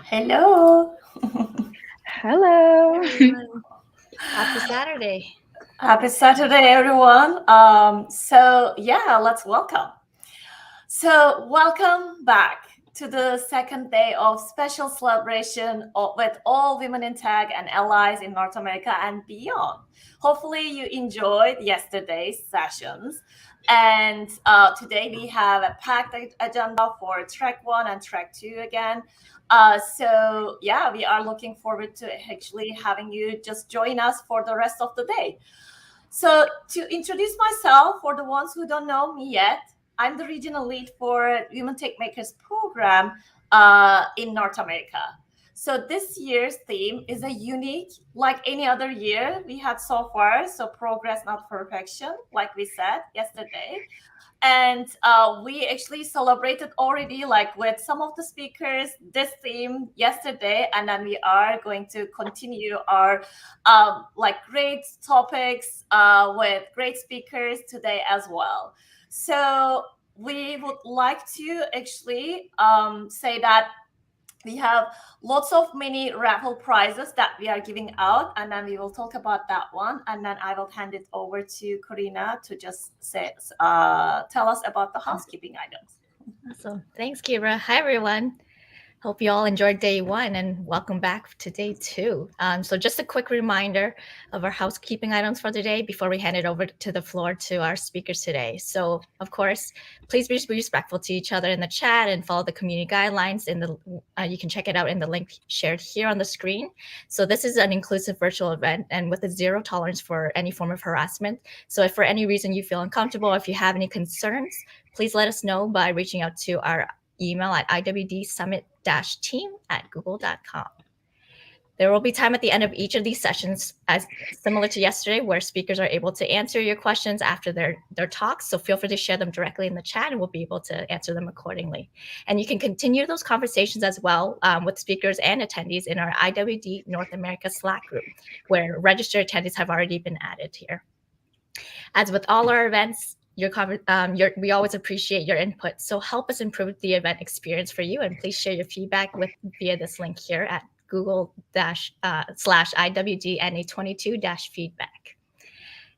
Hello. Hello. Happy Saturday. Happy Saturday, everyone. Let's welcome. So, welcome back to the second day of special celebration with all women in tech and allies in North America and beyond. Hopefully, you enjoyed yesterday's sessions. And today we have a packed agenda for track 1 and track 2 again. We are looking forward to actually having you just join us for the rest of the day. So to introduce myself, for the ones who don't know me yet, I'm the regional lead for Women Tech Makers program in North America. So this year's theme is a unique, like any other year we had so far. So progress, not perfection, like we said yesterday. And we actually celebrated already, like with some of the speakers, this theme yesterday, and then we are going to continue our great topics with great speakers today as well. So we would like to actually say that we have lots of mini raffle prizes that we are giving out, and then we will talk about that one. And then I will hand it over to Karina to just tell us about the housekeeping items. Awesome. Thanks, Kira. Hi, everyone. Hope you all enjoyed day 1 and welcome back to day 2. So just a quick reminder of our housekeeping items for today before we hand it over to the floor to our speakers today. So of course, please be respectful to each other in the chat and follow the community guidelines. You can check it out in the link shared here on the screen. So this is an inclusive virtual event and with a zero tolerance for any form of harassment. So if for any reason you feel uncomfortable, if you have any concerns, please let us know by reaching out to our email at iwdsummit-team@google.com. There will be time at the end of each of these sessions, as similar to yesterday, where speakers are able to answer your questions after their talks. So feel free to share them directly in the chat and we'll be able to answer them accordingly. And you can continue those conversations as well with speakers and attendees in our IWD North America Slack group, where registered attendees have already been added here. As with all our events, we always appreciate your input. So help us improve the event experience for you, and please share your feedback via this link here at google/IWDNA22-feedback.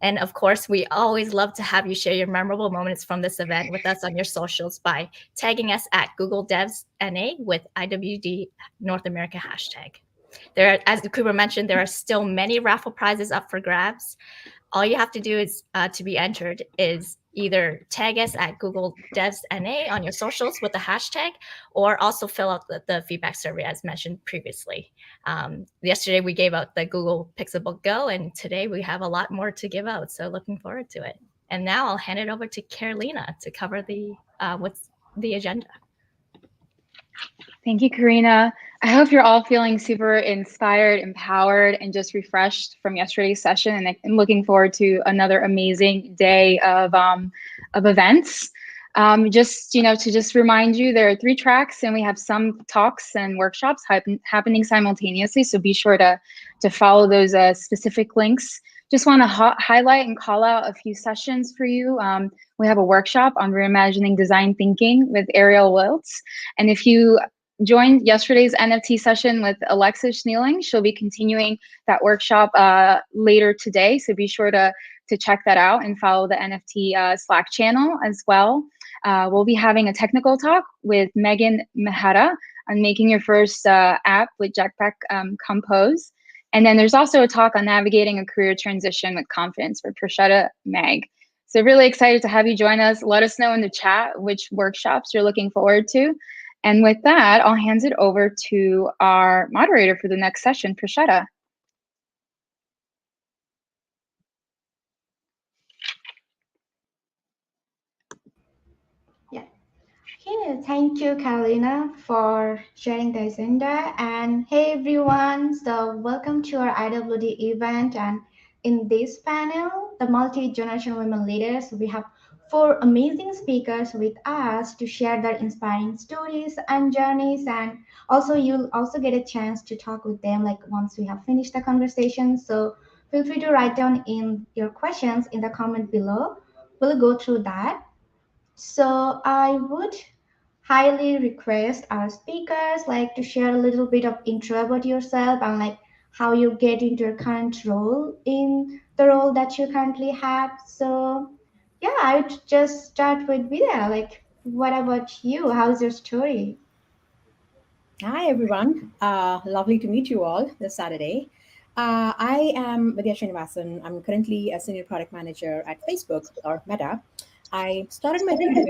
And of course, we always love to have you share your memorable moments from this event with us on your socials by tagging us at Google Devs NA with IWD North America hashtag. As Cooper mentioned, there are still many raffle prizes up for grabs. All you have to do is to be entered is either tag us at Google Devs NA on your socials with the hashtag, or also fill out the feedback survey as mentioned previously. Yesterday we gave out the Google Pixelbook Go, and today we have a lot more to give out. So looking forward to it. And now I'll hand it over to Carolina to cover what's the agenda. Thank you, Karina. I hope you're all feeling super inspired, empowered, and just refreshed from yesterday's session, and I'm looking forward to another amazing day of events. To remind you, there are 3 tracks, and we have some talks and workshops happening simultaneously. So be sure to follow those specific links. Just want to highlight and call out a few sessions for you. We have a workshop on reimagining design thinking with Arielle Wiltz, and if you joined yesterday's NFT session with Alexis Schneeling, she'll be continuing that workshop later today. So be sure to check that out and follow the NFT Slack channel as well. We'll be having a technical talk with Megan Mehta on making your first app with Jetpack Compose. And then there's also a talk on navigating a career transition with confidence for Procheta Meg. So really excited to have you join us. Let us know in the chat which workshops you're looking forward to. And with that, I'll hand it over to our moderator for the next session, Procheta. Okay, thank you, Carolina, for sharing the agenda. And hey, everyone. So welcome to our IWD event. And in this panel, the multi-generational women leaders, we have 4 amazing speakers with us to share their inspiring stories and journeys. And also, you'll also get a chance to talk with them like once we have finished the conversation. So feel free to write down in your questions in the comment below. We'll go through that. So I would highly request our speakers like to share a little bit of intro about yourself and like how you get into your current role in the role that you currently have. So yeah, I would just start with Vidya. Like, what about you? How's your story? Hi, everyone. Lovely to meet you all this Saturday. I am Vidya Srinivasan. I'm currently a senior product manager at Facebook or Meta. I started my career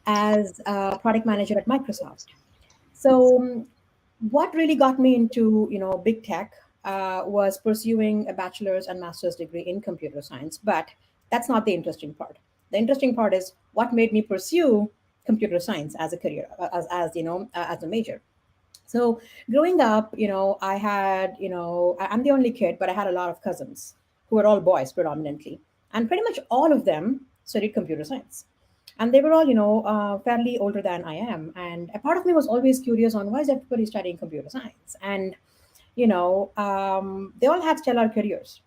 as a product manager at Microsoft. So, what really got me into big tech was pursuing a bachelor's and master's degree in computer science. But that's not the interesting part. The interesting part is what made me pursue computer science as a career, as a major. So growing up, I had, I'm the only kid, but I had a lot of cousins who were all boys predominantly, and pretty much all of them studied computer science. And they were all, fairly older than I am. And a part of me was always curious on why is everybody studying computer science? And, they all had stellar careers.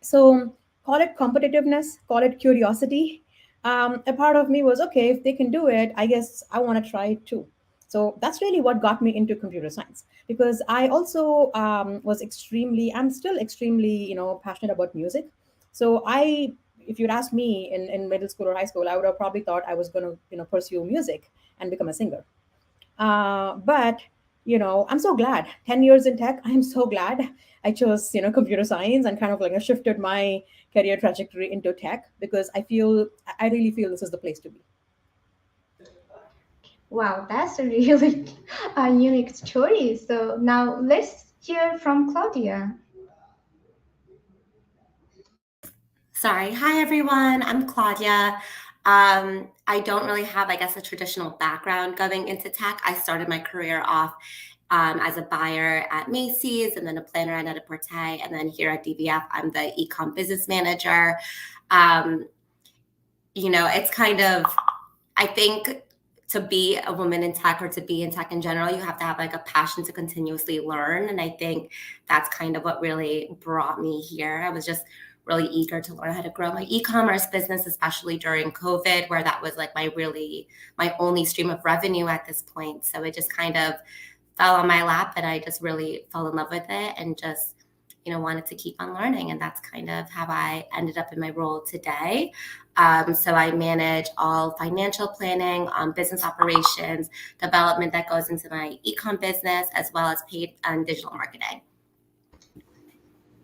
So call it competitiveness, call it curiosity. A part of me was okay, if they can do it, I guess I want to try it too. So that's really what got me into computer science, because I also I'm still extremely, passionate about music. So if you'd asked me in middle school or high school, I would have probably thought I was going to, pursue music and become a singer. But I'm so glad 10 years in tech, I'm so glad I chose computer science and kind of like I shifted my career trajectory into tech, because I really feel this is the place to be. Wow, that's a really unique story. So now let's hear from Claudia. Sorry. Hi, everyone. I'm Claudia. I don't really have, I guess, a traditional background going into tech. I started my career off as a buyer at Macy's, and then a planner at Net-a-Porter, and then here at DVF, I'm the e-com business manager. It's kind of, I think, to be a woman in tech or to be in tech in general, you have to have like a passion to continuously learn. And I think that's kind of what really brought me here. I was just really eager to learn how to grow my e-commerce business, especially during COVID, where that was like my only stream of revenue at this point. So it just kind of fell on my lap, and I just really fell in love with it and just wanted to keep on learning. And that's kind of how I ended up in my role today. So I manage all financial planning, business operations, development that goes into my e-com business, as well as paid and digital marketing.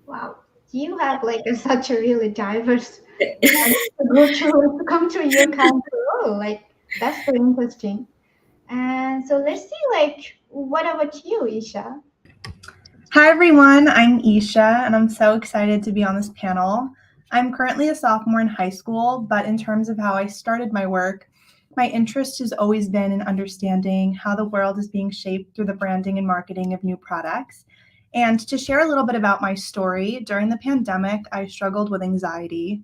Wow, you have like such a really diverse to come to your kind of role. Like that's so interesting. And so let's see, like, what about you, Isha? Hi everyone, I'm Esha, and I'm so excited to be on this panel. I'm currently a sophomore in high school, but in terms of how I started my work, my interest has always been in understanding how the world is being shaped through the branding and marketing of new products. And to share a little bit about my story, during the pandemic, I struggled with anxiety,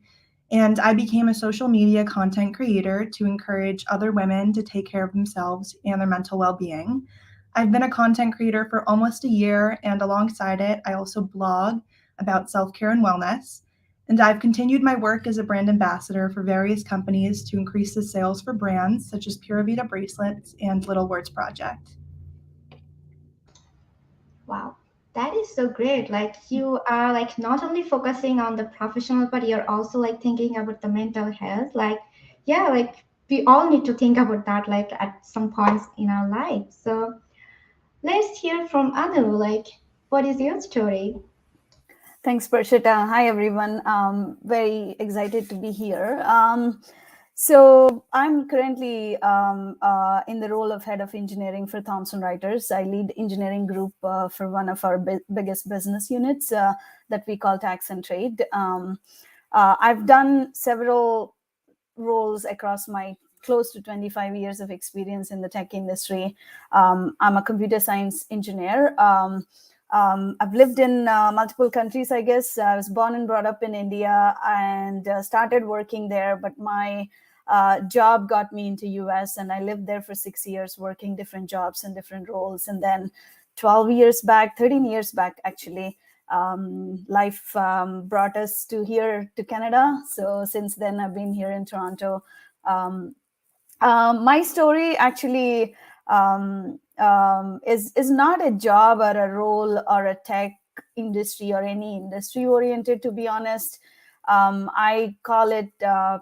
and I became a social media content creator to encourage other women to take care of themselves and their mental well-being. I've been a content creator for almost a year, and alongside it, I also blog about self-care and wellness. And I've continued my work as a brand ambassador for various companies to increase the sales for brands such as Pura Vida bracelets and Little Words Project. Wow, that is so great. Like you are like not only focusing on the professional, but you're also like thinking about the mental health. Like, yeah, like we all need to think about that like at some points in our life. So let's hear from Anu. Like, what is your story? Thanks, Procheta. Hi, everyone. Very excited to be here. So I'm currently in the role of head of engineering for Thomson Reuters. I lead engineering group for one of our biggest business units that we call tax and trade. I've done several roles across my close to 25 years of experience in the tech industry. I'm a computer science engineer. I've lived in multiple countries, I guess. I was born and brought up in India and started working there, but my job got me into US, and I lived there for 6 years working different jobs and different roles. And then 13 years back, actually, life brought us to here to Canada. So since then, I've been here in Toronto. My story actually is not a job or a role or a tech industry or any industry oriented, to be honest. I call it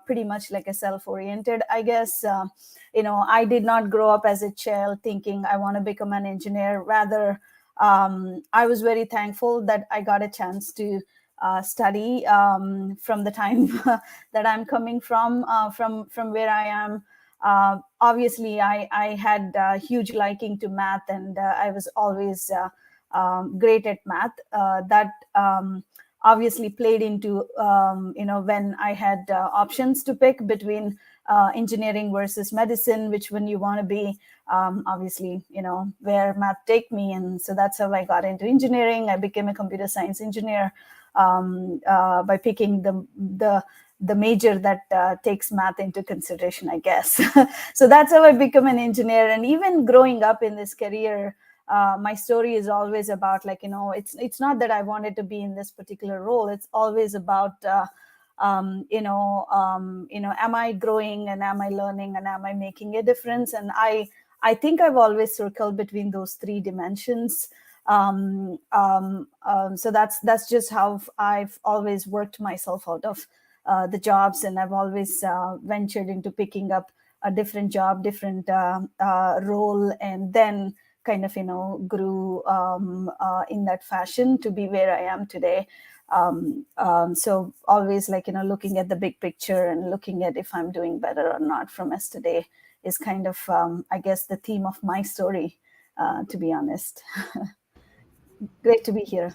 pretty much like a self-oriented, I guess. I did not grow up as a child thinking I want to become an engineer. Rather, I was very thankful that I got a chance to study from the time that I'm coming from where I am. Obviously, I had a huge liking to math, and I was always great at math. That obviously played into, when I had options to pick between engineering versus medicine, which one you want to be, obviously, where math take me. And so that's how I got into engineering. I became a computer science engineer by picking the major that takes math into consideration, I guess. So that's how I become an engineer. And even growing up in this career, my story is always about it's not that I wanted to be in this particular role. It's always about, am I growing and am I learning and am I making a difference? And I think I've always circled between those three dimensions. So that's just how I've always worked myself out of the jobs, and I've always ventured into picking up a different job, different role, and then kind of grew in that fashion to be where I am today. So always looking at the big picture and looking at if I'm doing better or not from yesterday is kind of I guess the theme of my story, to be honest. Great to be here.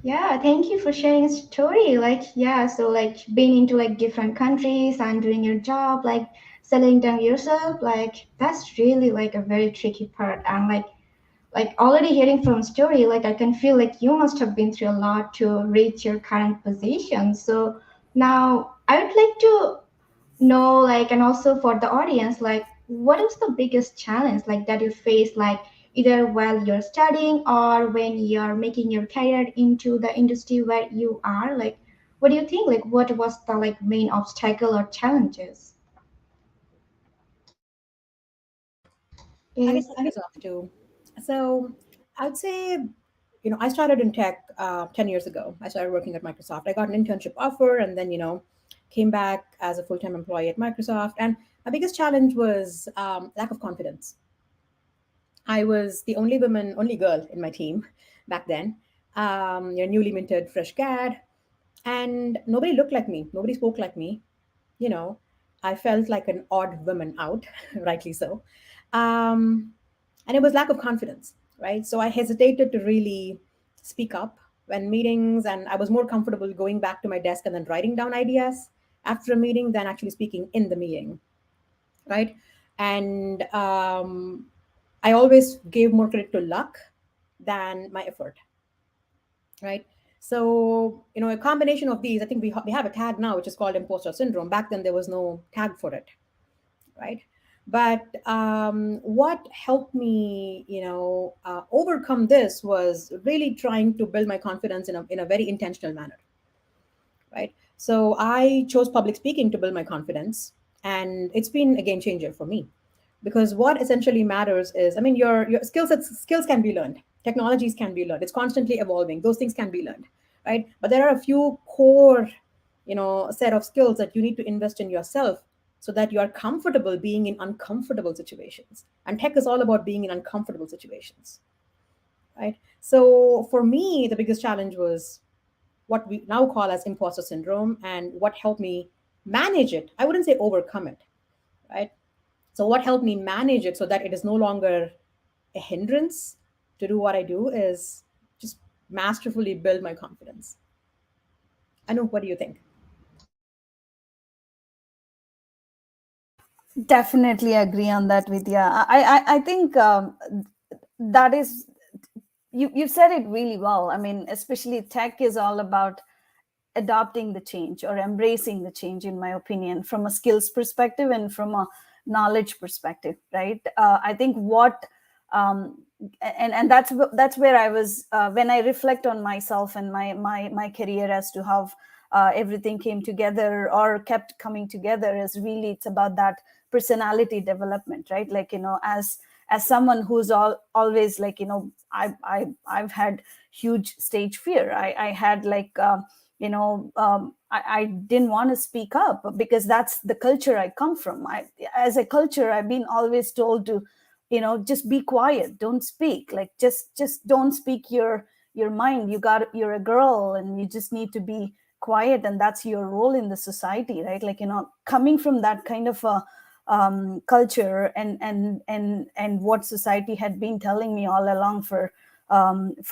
Yeah, thank you for sharing a story. Like, yeah, so like being into like different countries and doing your job, like settling down yourself, like that's really like a very tricky part. And like already hearing from story, like I can feel like you must have been through a lot to reach your current position. So now I would like to know, like, and also for the audience, like what is the biggest challenge like that you face, like either while you're studying or when you're making your career into the industry where you are? Like, what do you think, like what was the like main obstacle or challenges? I can Is start this off too. So I would say I started in tech 10 years ago. I started working at Microsoft. I got an internship offer and then, came back as a full-time employee at Microsoft. And my biggest challenge was lack of confidence. I was the only girl in my team back then. Newly minted fresh grad, and nobody looked like me. Nobody spoke like me. You know, I felt like an odd woman out, rightly so. Um, and it was lack of confidence, right? So I hesitated to really speak up when meetings, and I was more comfortable going back to my desk and then writing down ideas after a meeting than actually speaking in the meeting, right? And I always gave more credit to luck than my effort, right? So, a combination of these, I think we have a tag now, which is called imposter syndrome. Back then, there was no tag for it, right? But what helped me, overcome this was really trying to build my confidence in a very intentional manner, right? So I chose public speaking to build my confidence, and it's been a game changer for me because what essentially matters is, I mean, your skills can be learned, technologies can be learned, it's constantly evolving, those things can be learned, right? But there are a few core, set of skills that you need to invest in yourself so that you are comfortable being in uncomfortable situations. And tech is all about being in uncomfortable situations, right? So for me, the biggest challenge was what we now call as imposter syndrome, and what helped me manage it. I wouldn't say overcome it, right? So what helped me manage it so that it is no longer a hindrance to do what I do is just masterfully build my confidence. Anu, what do you think? Definitely agree on that, Vidya. I think that is, you said it really well. I mean, especially tech is all about adopting the change or embracing the change, in my opinion, from a skills perspective and from a knowledge perspective, right? I think what and that's where I was when I reflect on myself and my career as to how everything came together or kept coming together, is really, it's about that personality development, right? Like, as someone who's always like, I've had huge stage fear. I had like I didn't want to speak up because that's the culture I come from. As a culture, I've been always told to, just be quiet, don't speak, like just don't speak your mind. You're a girl and you just need to be quiet, and that's your role in the society, right? Like, coming from that kind of a culture and what society had been telling me all along for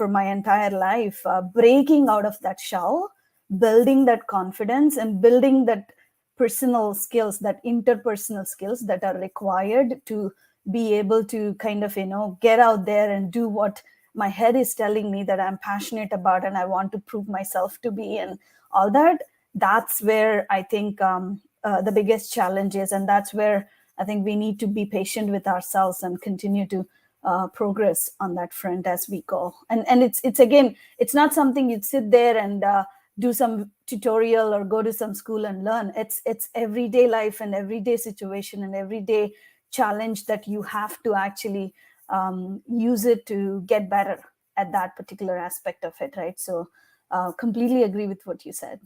my entire life, breaking out of that shell, building that confidence and building that personal skills, that interpersonal skills that are required to be able to kind of, get out there and do what my head is telling me that I'm passionate about and I want to prove myself to be, and all that. That's where I think the biggest challenge is. And that's where I think we need to be patient with ourselves and continue to progress on that front as we go. And it's again, it's not something you'd sit there and do some tutorial or go to some school and learn. It's everyday life and everyday situation and everyday challenge that you have to actually use it to get better at that particular aspect of it, right? So completely agree with what you said.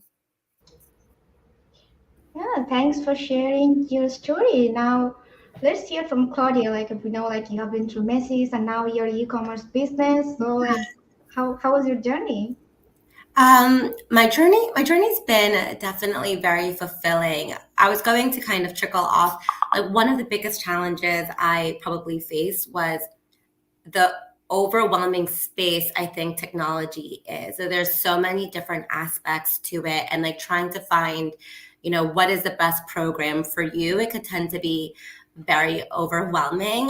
Yeah, thanks for sharing your story. Now, let's hear from Claudia. Like, we know, like, you have been through Macy's and now your e-commerce business. So, like, how was your journey? My journey's been definitely very fulfilling. I was going to kind of trickle off. Like, one of the biggest challenges I probably faced was the overwhelming space I think technology is. So there's so many different aspects to it, and like trying to find, what is the best program for you. It could tend to be very overwhelming.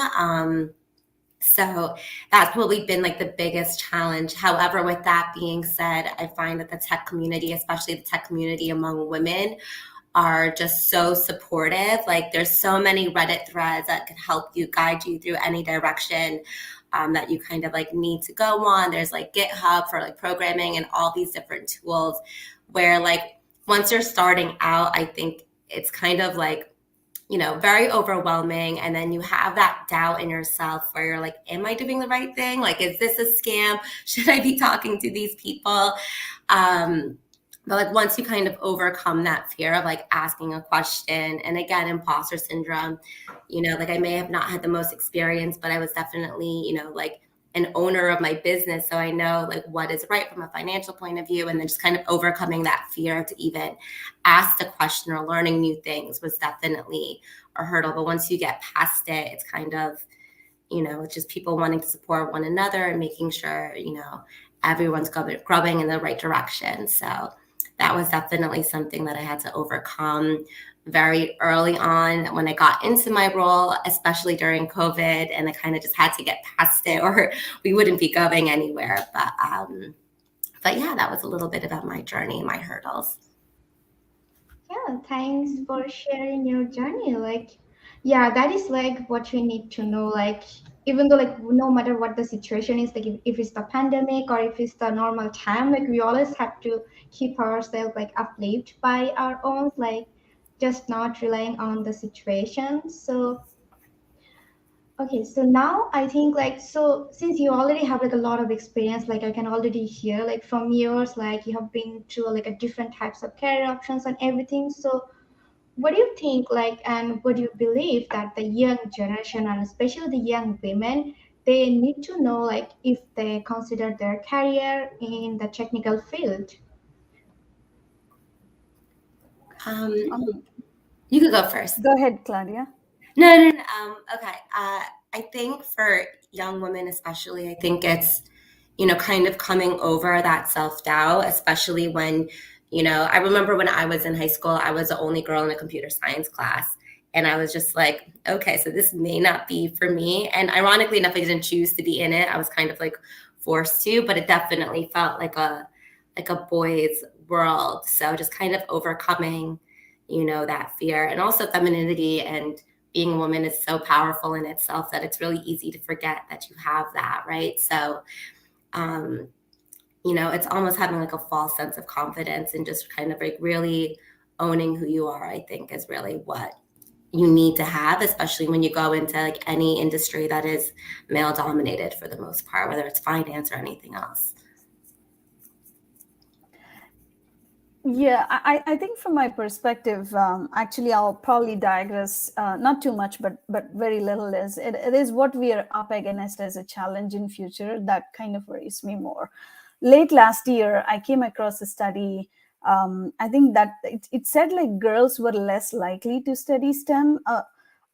So that's probably been like the biggest challenge. However, with that being said, I find that the tech community, especially the tech community among women, are just so supportive. Like, there's so many Reddit threads that can help you, guide you through any direction that you kind of like need to go on. There's like GitHub for like programming and all these different tools where, like, once you're starting out, I think it's kind of like very overwhelming. And then you have that doubt in yourself where you're like, am I doing the right thing? Like, is this a scam? Should I be talking to these people? But like once you kind of overcome that fear of like asking a question, and again, imposter syndrome, like I may have not had the most experience, but I was definitely, like an owner of my business. So I know like what is right from a financial point of view. And then just kind of overcoming that fear to even ask the question or learning new things was definitely a hurdle. But once you get past it, it's kind of, it's just people wanting to support one another and making sure, everyone's grubbing in the right direction. So that was definitely something that I had to overcome very early on when I got into my role, especially during COVID, and I kind of just had to get past it or we wouldn't be going anywhere. But yeah, that was a little bit about my journey, my hurdles. Yeah, thanks for sharing your journey. Like, yeah, that is like what we need to know. Like, even though like no matter what the situation is, like if it's the pandemic or if it's the normal time, like we always have to keep ourselves like uplift by our own, like just not relying on the situation. So okay, so now I think like so since you already have like a lot of experience, like I can already hear like from yours, like you have been through like a different types of career options and everything. So what do you think like and what do you believe that the young generation and especially the young women they need to know like if they consider their career in the technical field? You could go first. Go ahead, Claudia. No. Okay. I think for young women, especially, I think it's, kind of coming over that self-doubt, especially when, I remember when I was in high school, I was the only girl in a computer science class. And I was just like, okay, so this may not be for me. And ironically enough, I didn't choose to be in it. I was kind of like forced to, but it definitely felt like a boys' world. So just kind of overcoming, that fear, and also femininity and being a woman is so powerful in itself that it's really easy to forget that you have that, right? So, it's almost having like a false sense of confidence and just kind of like really owning who you are, I think is really what you need to have, especially when you go into like any industry that is male dominated for the most part, whether it's finance or anything else. Yeah, I think from my perspective, actually, I'll probably digress, not too much, but very little. It is what we are up against as a challenge in future that kind of worries me more. Late last year, I came across a study. I think that it said like girls were less likely to study STEM.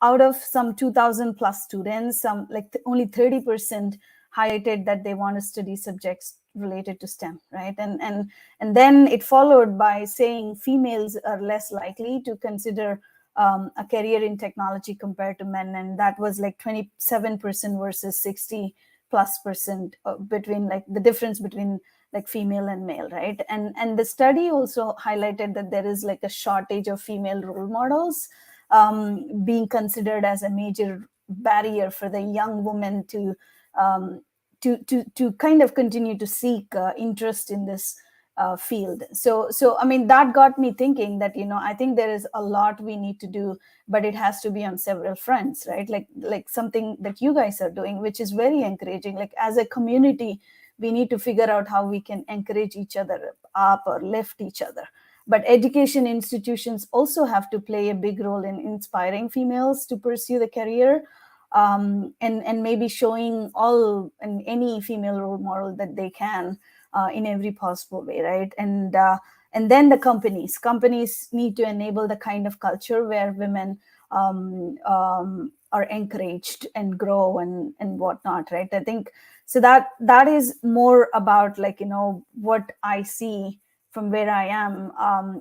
Out of some 2,000 plus students, some like only 30% highlighted that they want to study subjects related to STEM, right? And then it followed by saying females are less likely to consider a career in technology compared to men, and that was like 27% versus 60+% between like the difference between like female and male, right? And the study also highlighted that there is like a shortage of female role models being considered as a major barrier for the young woman to kind of continue to seek interest in this field. So I mean that got me thinking that I think there is a lot we need to do, but it has to be on several fronts, right? Like something that you guys are doing, which is very encouraging. Like as a community, we need to figure out how we can encourage each other up or lift each other. But education institutions also have to play a big role in inspiring females to pursue the career. And maybe showing all and any female role model that they can in every possible way, right? And then the companies need to enable the kind of culture where women are encouraged and grow and whatnot, right? I think so that is more about like what I see from where I am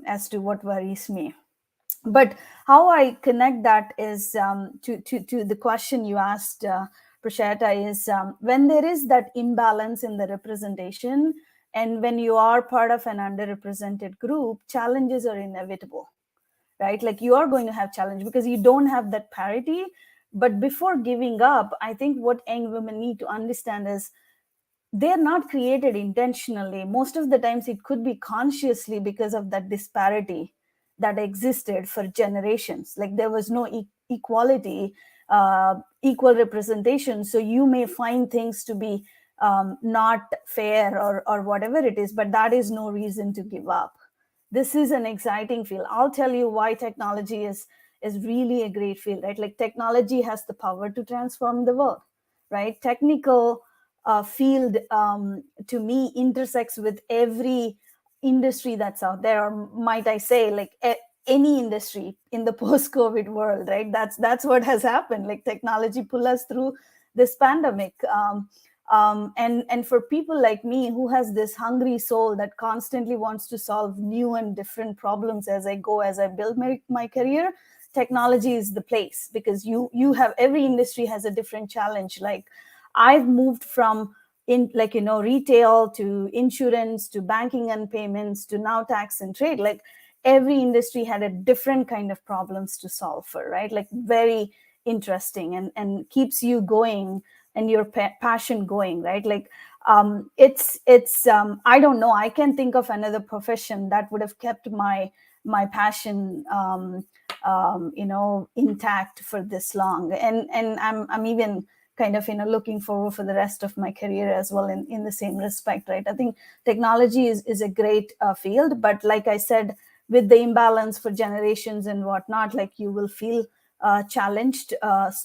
as to what worries me. But how I connect that is to the question you asked, Procheta, is when there is that imbalance in the representation, and when you are part of an underrepresented group, challenges are inevitable, right? Like you are going to have challenge because you don't have that parity. But before giving up, I think what young women need to understand is they're not created intentionally. Most of the times it could be consciously because of that disparity that existed for generations. Like there was no equality, equal representation. So you may find things to be not fair or whatever it is, but that is no reason to give up. This is an exciting field. I'll tell you why technology is really a great field, right? Like technology has the power to transform the world, right? Technical field to me intersects with every industry that's out there, or might I say, like any industry in the post-COVID world, right? That's what has happened. Like technology pull us through this pandemic. And for people like me who has this hungry soul that constantly wants to solve new and different problems as I build my career, technology is the place, because you have, every industry has a different challenge. Like I've moved from retail to insurance to banking and payments to now tax and trade. Like every industry had a different kind of problems to solve for, right? Like very interesting and keeps you going and your passion going, right? Like it's I don't know, I can't think of another profession that would have kept my passion intact for this long. And I'm even kind of looking forward for the rest of my career as well in the same respect, right? I think technology is a great field, but like I said, with the imbalance for generations and whatnot, like you will feel challenged,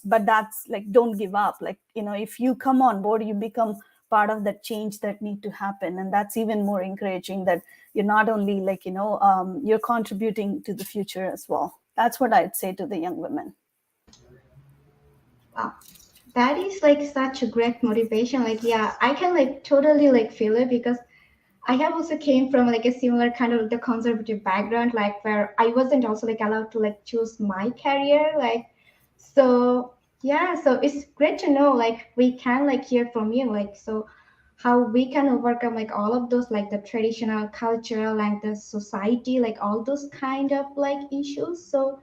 but that's like, don't give up. Like, if you come on board, you become part of that change that need to happen. And that's even more encouraging, that you're not only you're contributing to the future as well. That's what I'd say to the young women. Wow, that is like such a great motivation. Like, yeah, I can like totally like feel it, because I have also came from like a similar kind of the conservative background, like where I wasn't also like allowed to like choose my career. Like, so yeah, so it's great to know like we can like hear from you, like, so how we can overcome like all of those, like the traditional cultural and the society, like all those kind of like issues. So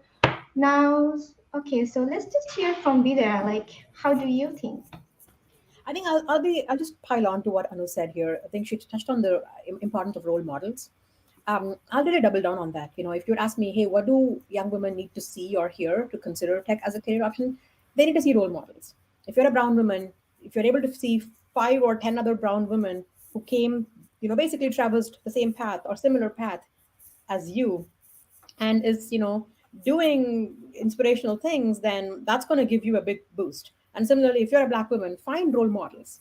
now, okay, so let's just hear from Vidya, like how do you think? I think I'll just pile on to what Anu said here. I think she touched on the importance of role models. I'll really double down on that. If you'd ask me, hey, what do young women need to see or hear to consider tech as a career option? They need to see role models. If you're a brown woman, if you're able to see 5 or 10 other brown women who came, basically traversed the same path or similar path as you, and is, doing inspirational things, then that's going to give you a big boost. And similarly, if you're a black woman, find role models,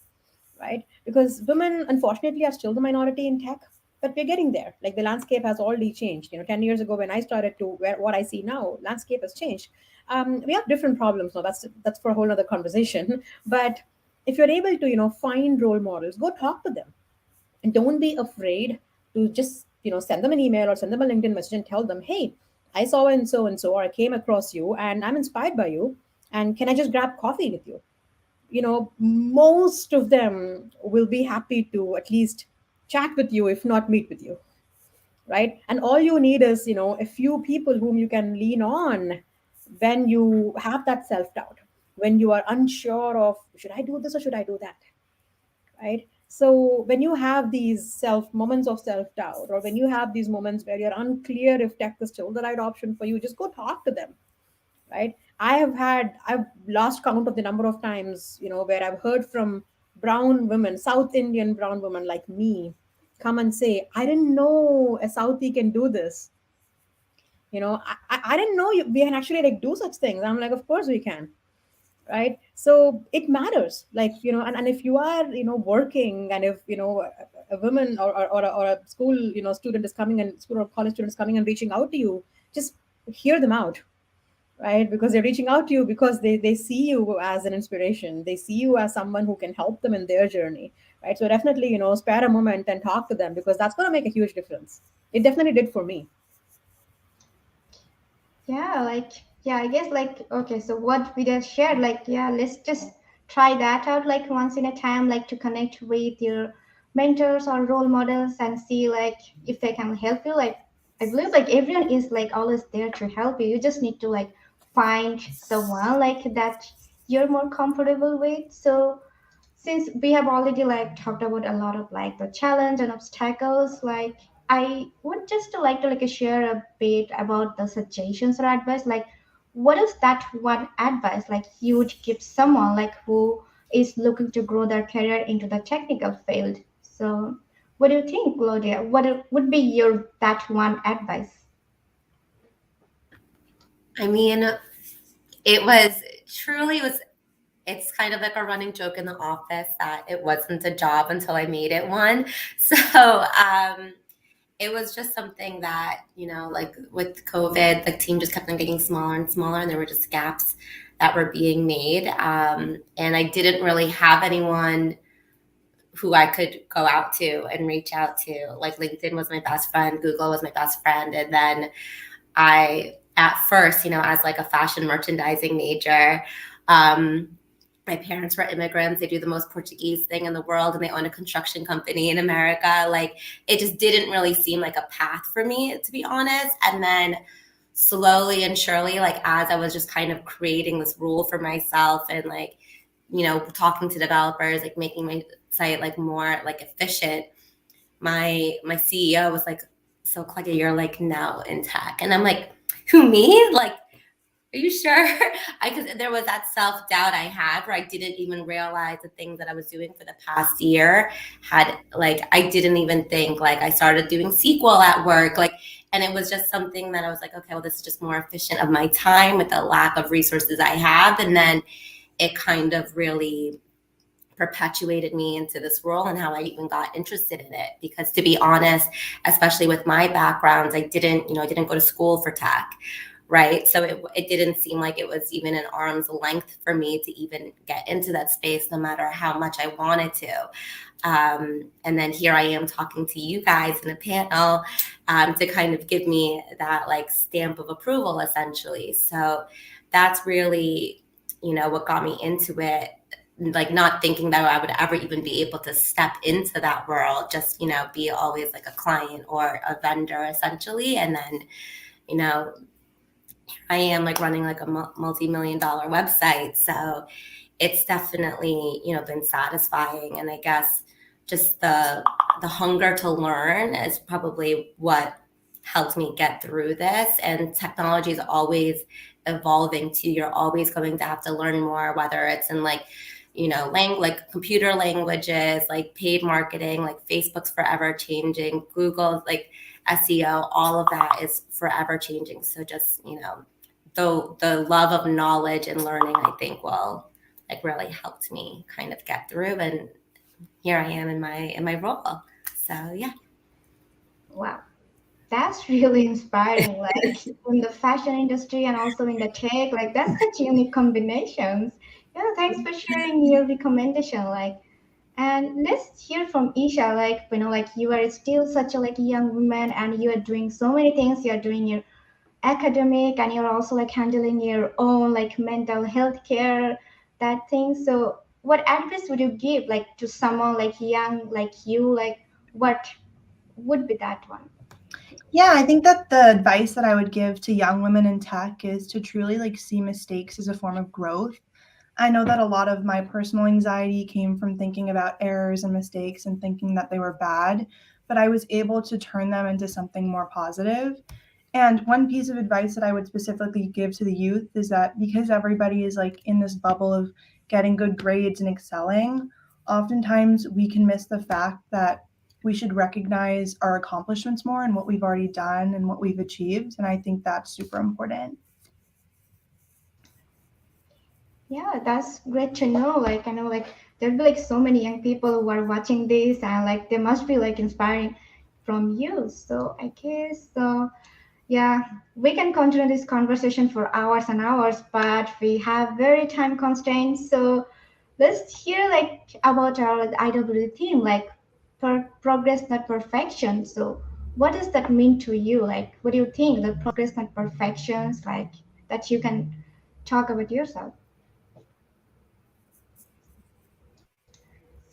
right? Because women, unfortunately, are still the minority in tech, but we're getting there. Like the landscape has already changed. 10 years ago, when I started to what I see now, landscape has changed. We have different problems now. That's for a whole other conversation. But if you're able to, find role models, go talk to them, and don't be afraid to just send them an email or send them a LinkedIn message and tell them, hey, I saw and so, or I came across you and I'm inspired by you, and can I just grab coffee with you? Most of them will be happy to at least chat with you, if not meet with you, right? And all you need is a few people whom you can lean on when you have that self-doubt, when you are unsure of, should I do this or should I do that, right? So when you have these moments of self-doubt, or when you have these moments where you're unclear if tech is still the right option for you, just go talk to them, right? I've lost count of the number of times, where I've heard from brown women, South Indian brown women like me, come and say, I didn't know a Southie can do this. I didn't know we can actually like do such things. I'm like, of course we can, right? So it matters, like, and if you are working, and if a woman or a school student is coming, and school or college student is coming and reaching out to you, just hear them out, right? Because they're reaching out to you because they see you as an inspiration, they see you as someone who can help them in their journey, right? So definitely spare a moment and talk to them, because that's going to make a huge difference. It definitely did for me. Yeah, like, yeah, I guess like, okay, so what we just shared, like, yeah, let's just try that out like once in a time, like to connect with your mentors or role models and see like if they can help you. Like, I believe like everyone is like always there to help you. You just need to like find the one like that you're more comfortable with. So since we have already like talked about a lot of like the challenge and obstacles, like I would just like to share a bit about the suggestions or advice. Like, what is that one advice like you would give someone like who is looking to grow their career into the technical field? So, what do you think, Claudia? Would be your that one advice? I mean, it was truly was it's kind of like a running joke in the office that it wasn't a job until I made it one. So it was just something that, like with COVID, the team just kept on getting smaller and smaller, and there were just gaps that were being made. And I didn't really have anyone who I could go out to and reach out to. Like LinkedIn was my best friend, Google was my best friend. And then at first, as like a fashion merchandising major, my parents were immigrants. They do the most Portuguese thing in the world, and they own a construction company in America. Like, it just didn't really seem like a path for me, to be honest. And then slowly and surely, like as I was just kind of creating this rule for myself and like, talking to developers, like making my site like more like efficient, my CEO was like, "So Claudia, you're like now in tech." And I'm like, "Who, me? Like, are you sure?" Because there was that self-doubt I had where I didn't even realize the things that I was doing for the past year had, like, I didn't even think, like, I started doing SQL at work, like, and it was just something that I was like, okay, well, this is just more efficient of my time with the lack of resources I have. And then it kind of really perpetuated me into this role and how I even got interested in it. Because to be honest, especially with my backgrounds, I didn't go to school for tech. Right. So it didn't seem like it was even an arm's length for me to even get into that space, no matter how much I wanted to. And then here I am talking to you guys in a panel to kind of give me that like stamp of approval, essentially. So that's really, what got me into it. Like, not thinking that I would ever even be able to step into that world, just, be always like a client or a vendor, essentially. And then, I am like running like a multi-million-dollar website. So it's definitely, been satisfying. And I guess just the hunger to learn is probably what helped me get through this. And technology is always evolving too. You're always going to have to learn more, whether it's in like, like computer languages, like paid marketing, like Facebook's forever changing, Google, like SEO, all of that is forever changing. So just, the love of knowledge and learning, I think will like really helped me kind of get through. And here I am in my role. So yeah. Wow, that's really inspiring. Like in the fashion industry and also in the tech, like that's such unique combinations. Yeah, thanks for sharing your recommendation. And let's hear from Isha. Like you are still such a like young woman, and you are doing so many things. You are doing your academic, and you're also like handling your own like mental health care, that thing. So, what advice would you give like to someone like young like you? Like, what would be that one? Yeah, I think that the advice that I would give to young women in tech is to truly like see mistakes as a form of growth. I know that a lot of my personal anxiety came from thinking about errors and mistakes and thinking that they were bad, but I was able to turn them into something more positive. And one piece of advice that I would specifically give to the youth is that because everybody is like in this bubble of getting good grades and excelling, oftentimes we can miss the fact that we should recognize our accomplishments more and what we've already done and what we've achieved. And I think that's super important. Yeah, that's great to know. Like, I know like there'll be like so many young people who are watching this, and like they must be like inspiring from you. So I guess yeah, we can continue this conversation for hours and hours, but we have very time constraints. So let's hear like about our IWD theme, like progress, not perfection. So what does that mean to you? Like, what do you think? The progress, not perfections, like that you can talk about yourself.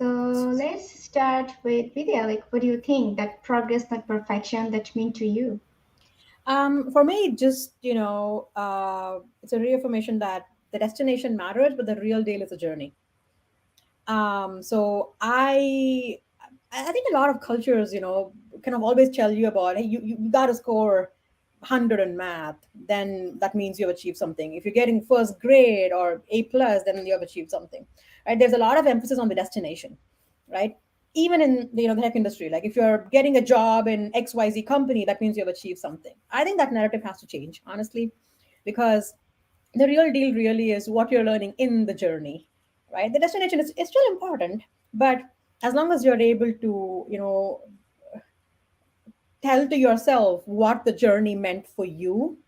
So let's start with Vidya. Like, what do you think that progress, not perfection, that mean to you? For me, just it's a reaffirmation that the destination matters, but the real deal is a journey. So I think a lot of cultures, kind of always tell you about, hey, you got to score 100 in math, then that means you've achieved something. If you're getting first grade or A plus, then you have achieved something, right? There's a lot of emphasis on the destination, right? Even in the tech industry, like if you're getting a job in XYZ company, that means you have achieved something. I think that narrative has to change, honestly, because the real deal really is what you're learning in the journey, right? The destination is still important, but as long as you're able to tell to yourself what the journey meant for you,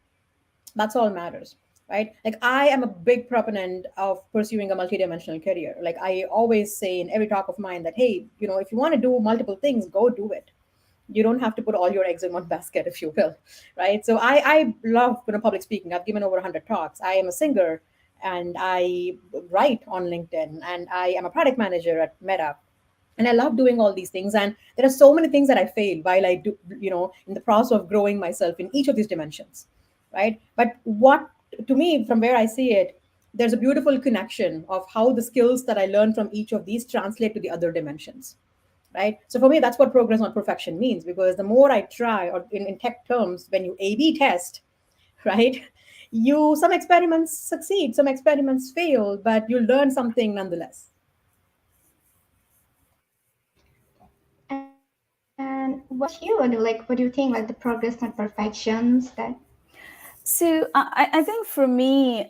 that's all matters, right? Like I am a big proponent of pursuing a multidimensional career. Like I always say in every talk of mine that, hey, if you want to do multiple things, go do it. You don't have to put all your eggs in one basket, if you will, right? So I love public speaking. I've given over 100 talks. I am a singer, and I write on LinkedIn, and I am a product manager at Meta, and I love doing all these things. And there are so many things that I fail while I do, in the process of growing myself in each of these dimensions, right? But what, to me, from where I see it, there's a beautiful connection of how the skills that I learn from each of these translate to the other dimensions, right? So for me, that's what progress, not perfection, means. Because the more I try, or in tech terms, when you A/B test, right, some experiments succeed, some experiments fail, but you learn something nonetheless. And what about you, Anu? Like, what do you think? Like the progress, not perfections. That So I think for me,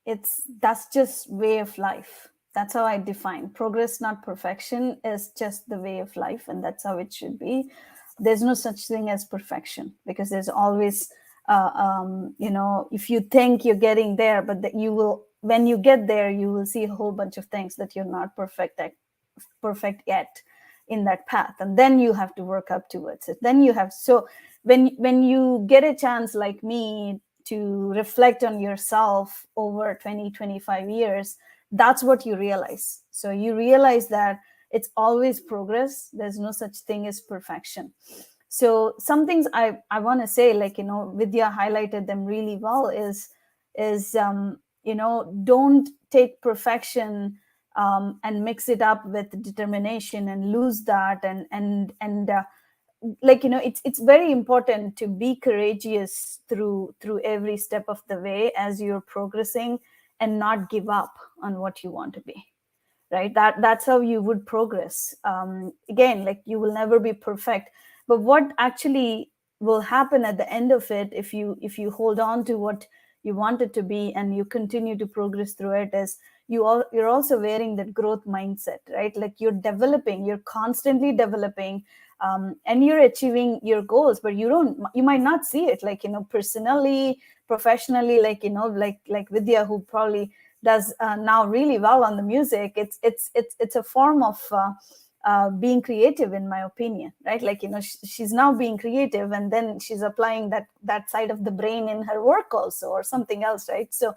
that's just way of life. That's how I define progress, not perfection. Is just the way of life, and that's how it should be. There's no such thing as perfection, because there's always, if you think you're getting there, but that you will, when you get there, you will see a whole bunch of things that you're not perfect yet in that path, and then you have to work up towards it. Then you have, so when you get a chance like me to reflect on yourself over 20-25 years, that's what you realize. So you realize that it's always progress. There's no such thing as perfection. So some things I want to say, like, Vidya highlighted them really well, is don't take perfection and mix it up with determination and lose that. And it's very important to be courageous through every step of the way as you're progressing, and not give up on what you want to be, right? That's how you would progress. Again, like, you will never be perfect, but what actually will happen at the end of it, if you hold on to what you want it to be and you continue to progress through it, is you're also wearing that growth mindset, right? Like, you're constantly developing, and you're achieving your goals, but you might not see it, like, personally, professionally, like Vidya, who probably does now really well on the music. It's a form of being creative, in my opinion, right? Like, she's now being creative, and then she's applying that side of the brain in her work also, or something else, right? So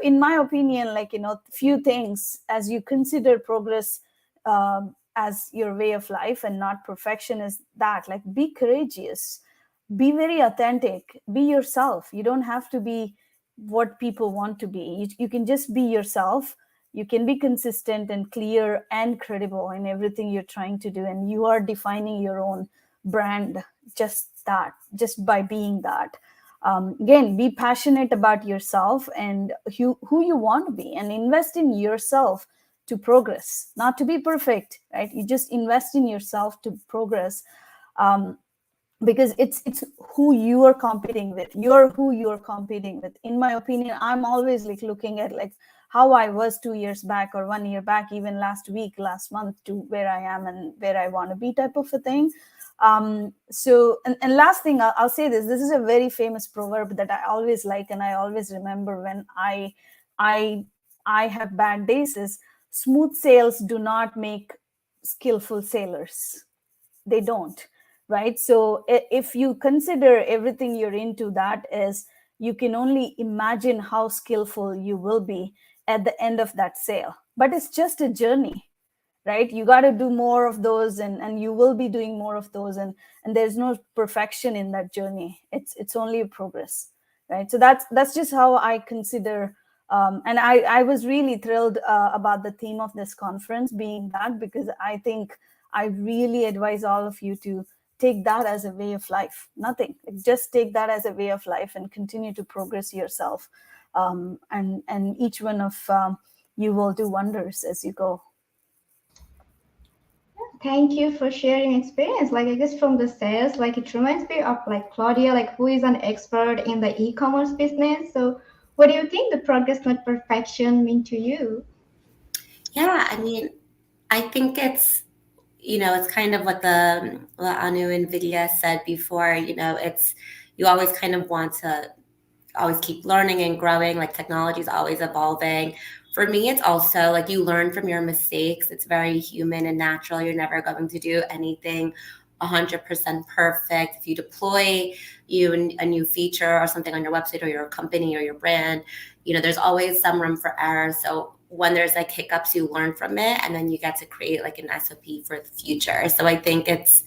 in my opinion, like, few things as you consider progress as your way of life and not perfection, is that, like, be courageous, be very authentic, be yourself. You don't have to be what people want to be. You can just be yourself. You can be consistent and clear and credible in everything you're trying to do, and you are defining your own brand, just by being that. Again, be passionate about yourself and who you want to be, and invest in yourself to progress, not to be perfect, right? You just invest in yourself to progress, because it's who you are competing with. You're who you're competing with. In my opinion, I'm always like looking at, like, how I was 2 years back, or 1 year back, even last month, to where I am and where I want to be, type of a thing. So last thing, I'll say this is a very famous proverb that I always like, and I always remember when I have bad days, is smooth sails do not make skillful sailors. They don't, right? So if you consider everything you're into, that is, you can only imagine how skillful you will be at the end of that sail. But it's just a journey, right? You got to do more of those, and you will be doing more of those, and there's no perfection in that journey. It's only a progress, right? So that's just how I consider. And I was really thrilled about the theme of this conference being that, because I think I really advise all of you to take that as a way of life. Nothing, just take that as a way of life and continue to progress yourself. And each one of you will do wonders as you go. Thank you for sharing experience. Like I guess from the sales, like it reminds me of like Claudia, like who is an expert in the e-commerce business. So what do you think the progress not perfection mean to you? Yeah, I mean, I think it's, it's kind of what what Anu and Vidya said before. It's, you always kind of want to always keep learning and growing. Like technology is always evolving. For me, it's also like you learn from your mistakes. It's very human and natural. You're never going to do anything 100% perfect. If you deploy a new feature or something on your website or your company or your brand, there's always some room for error. So when there's like hiccups, you learn from it, and then you get to create like an SOP for the future. So I think it's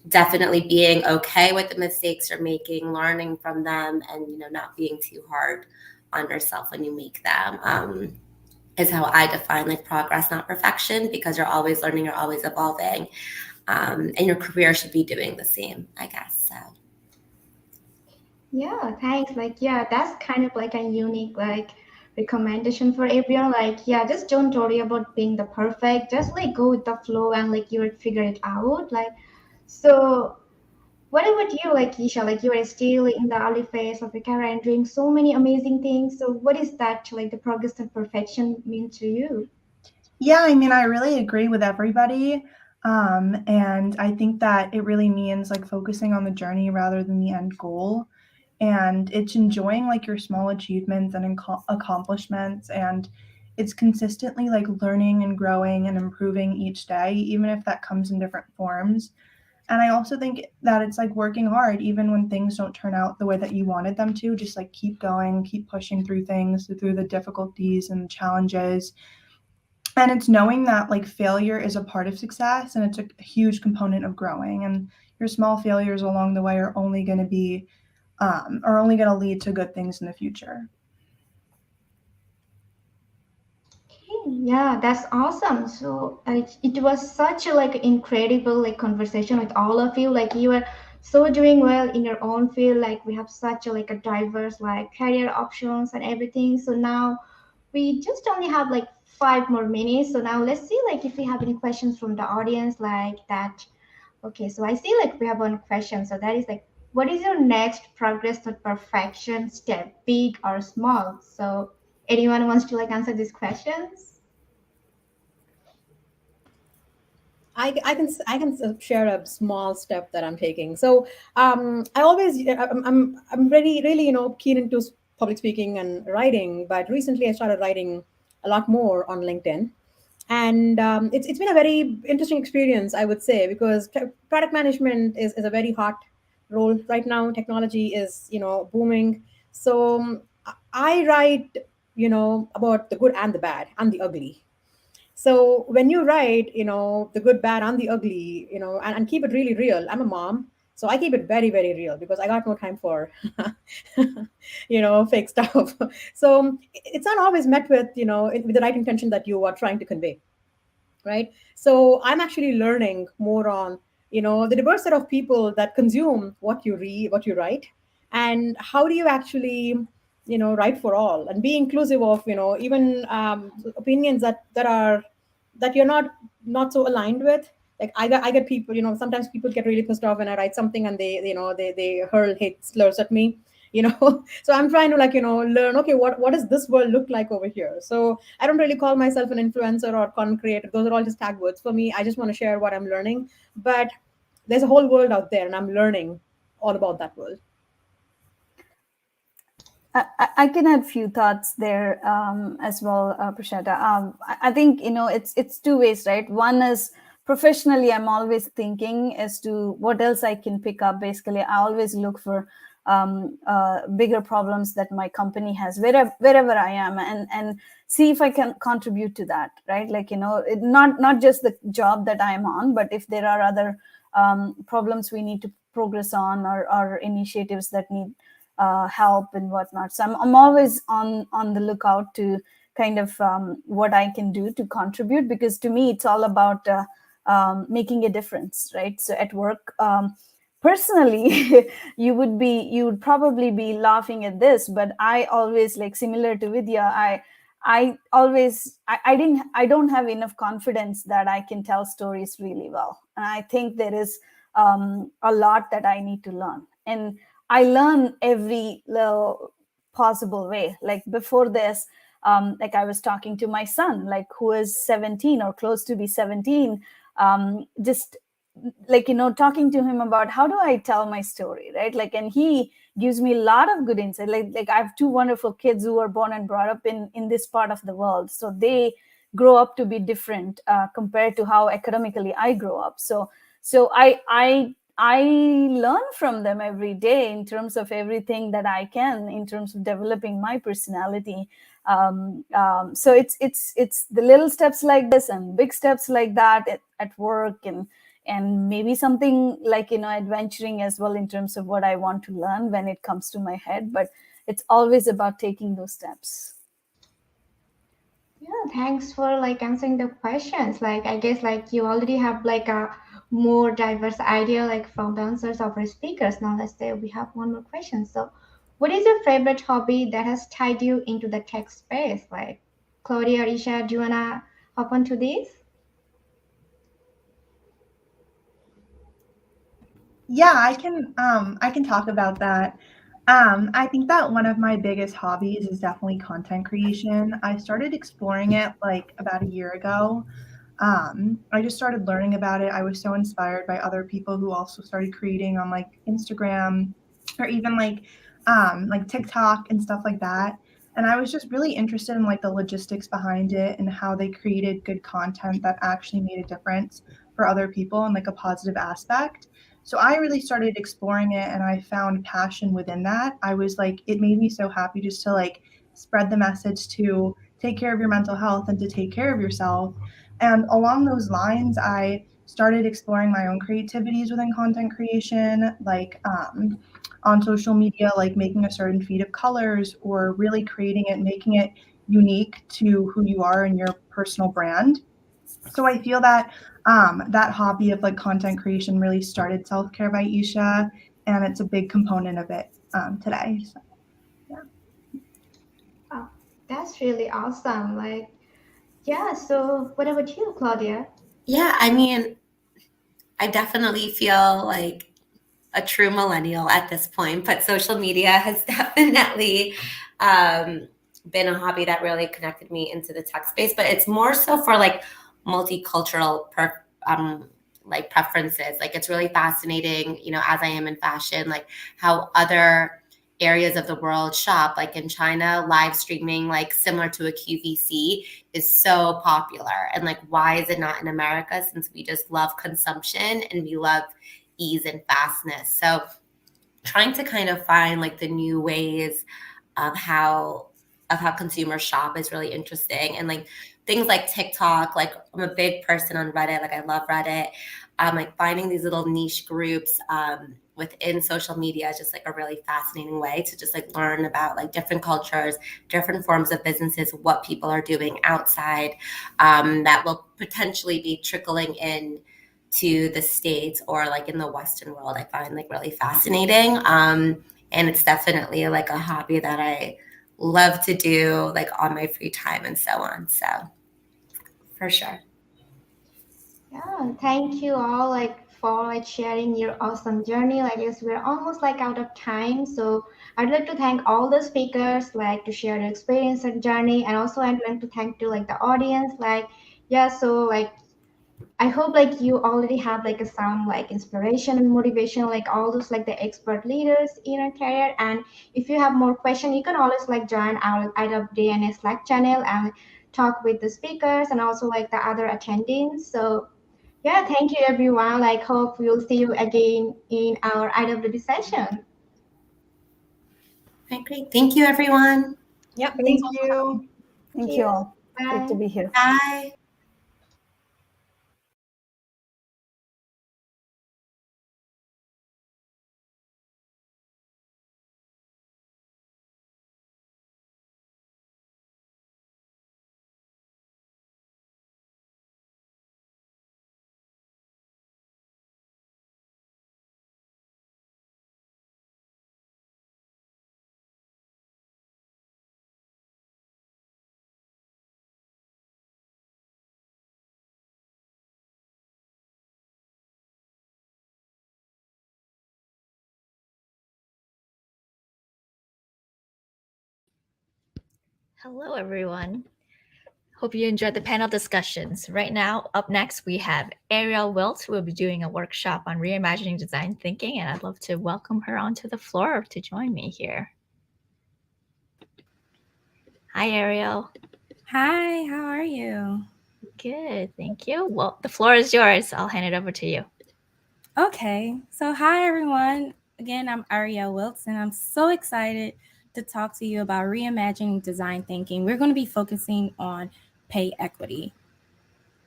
definitely being okay with the mistakes you're making, learning from them, and not being too hard on yourself when you make them. Is how I define like progress, not perfection, because you're always learning, you're always evolving, and your career should be doing the same, I guess. So Yeah, thanks. Like, yeah, that's kind of like a unique like recommendation for everyone. Like, yeah, just don't worry about being the perfect. Just like go with the flow and like you will figure it out. Like, so what about you, like Isha? Like you are still in the early phase of your career and doing so many amazing things. So what is that like the progress and perfection mean to you? Yeah, I mean, I really agree with everybody. And I think that it really means like focusing on the journey rather than the end goal. And it's enjoying like your small achievements and accomplishments. And it's consistently like learning and growing and improving each day, even if that comes in different forms. And I also think that it's like working hard, even when things don't turn out the way that you wanted them to. Just like keep going, keep pushing through things, through the difficulties and challenges. And it's knowing that like failure is a part of success and it's a huge component of growing. And your small failures along the way are only going to lead to good things in the future. Yeah, that's awesome. So it was such a like incredible like conversation with all of you. Like you are so doing well in your own field. Like we have such a like a diverse like career options and everything. So now we just only have like 5 more minutes. So now let's see like if we have any questions from the audience like that. Okay, so I see like we have one question. So that is like, what is your next progress to perfection step, big or small? So anyone wants to like answer these questions? I can share a small step that I'm taking. So I always I'm really keen into public speaking and writing, but recently I started writing a lot more on LinkedIn, and it's been a very interesting experience, I would say, because product management is a very hot role right now. Technology is booming, so I write about the good and the bad and the ugly. So when you write, the good, bad, and the ugly, and keep it really real. I'm a mom, so I keep it very, very real because I got no time for, fake stuff. So it's not always met with, with the right intention that you are trying to convey, right? So I'm actually learning more on, the diverse set of people that consume what you read, what you write, and how do you actually write for all and be inclusive of even opinions that you're not so aligned with. Like I get people, sometimes people get really pissed off when I write something and they hurl hate slurs at me, so I'm trying to like learn, okay, what does this world look like over here? So I don't really call myself an influencer or content creator. Those are all just tag words for me. I just want to share what I'm learning, but there's a whole world out there and I'm learning all about that world. I can add a few thoughts there as well, Procheta. I think it's two ways, right? One is professionally, I'm always thinking as to what else I can pick up. Basically, I always look for bigger problems that my company has wherever I am, and see if I can contribute to that, right? Like not just the job that I'm on, but if there are other problems we need to progress on, or initiatives that need help and whatnot. So I'm always on the lookout to kind of what I can do to contribute, because to me it's all about making a difference, right? So at work, personally, you would probably be laughing at this, but I always, like, similar to Vidya, I don't have enough confidence that I can tell stories really well. And I think there is a lot that I need to learn. And I learn every little possible way. Like before this, like I was talking to my son, like who is 17 or close to be 17, just like, talking to him about how do I tell my story, right? Like, and he gives me a lot of good insight. Like I have two wonderful kids who are born and brought up in this part of the world, so they grow up to be different compared to how academically I grow up. So I learn from them every day in terms of everything that I can in terms of developing my personality. So it's the little steps like this and big steps like that at work, and maybe something like, adventuring as well in terms of what I want to learn when it comes to my head. But it's always about taking those steps. Yeah, thanks for like answering the questions. Like I guess like you already have like a more diverse idea like from the answers of our speakers. Now let's say we have one more question. So what is your favorite hobby that has tied you into the tech space? Like Claudia, Isha, do you wanna hop onto this? Yeah, I can talk about that. I think that one of my biggest hobbies is definitely content creation. I started exploring it like about a year ago. I just started learning about it. I was so inspired by other people who also started creating on like Instagram or even like TikTok and stuff like that. And I was just really interested in like the logistics behind it and how they created good content that actually made a difference for other people and like a positive aspect. So I really started exploring it and I found passion within that. I was like, it made me so happy just to like spread the message to take care of your mental health and to take care of yourself. And along those lines, I started exploring my own creativities within content creation, like on social media, like making a certain feed of colors or really creating it, making it unique to who you are and your personal brand. So I feel that that hobby of like content creation really started Self Care by Isha, and it's a big component of it today. So, yeah. Oh, that's really awesome. Like, yeah, so what about you, Claudia? Yeah, I mean, I definitely feel like a true millennial at this point, but social media has definitely been a hobby that really connected me into the tech space. But it's more so for like multicultural like preferences. Like it's really fascinating, as I am in fashion, like how other areas of the world shop. Like in China, live streaming, like similar to a QVC, is so popular. And like, why is it not in America? Since we just love consumption and we love ease and fastness. So trying to kind of find like the new ways of how consumers shop is really interesting. And like things like TikTok, like I'm a big person on Reddit, like I love Reddit. Like finding these little niche groups within social media is just like a really fascinating way to just like learn about like different cultures, different forms of businesses, what people are doing outside that will potentially be trickling in to the States or like in the Western world. I find like really fascinating. And it's definitely like a hobby that I love to do like on my free time and so on. So for sure. Yeah, thank you all like for like sharing your awesome journey. Like yes, we're almost like out of time. So I'd like to thank all the speakers like to share their experience and journey. And also I'd like to thank to like the audience. Like, yeah, so like I hope like you already have like a some like inspiration and motivation, like all those like the expert leaders in your career. And if you have more questions, you can always like join our IWD Slack channel and talk with the speakers and also like the other attendees. So yeah, thank you everyone. Like hope we'll see you again in our IWD session. Okay, great. Thank you, everyone. Yeah, Thank you. Thank Thank you you. all. Great to Bye. be here. Bye. Hello, everyone. Hope you enjoyed the panel discussions. Right now, up next, we have Arielle Wiltz, who will be doing a workshop on reimagining design thinking, and I'd love to welcome her onto the floor to join me here. Hi, Arielle. Hi, how are you? Good, thank you. Well, the floor is yours. I'll hand it over to you. Okay, so hi, everyone. Again, I'm Arielle Wiltz, and I'm so excited to talk to you about reimagining design thinking. We're going to be focusing on pay equity.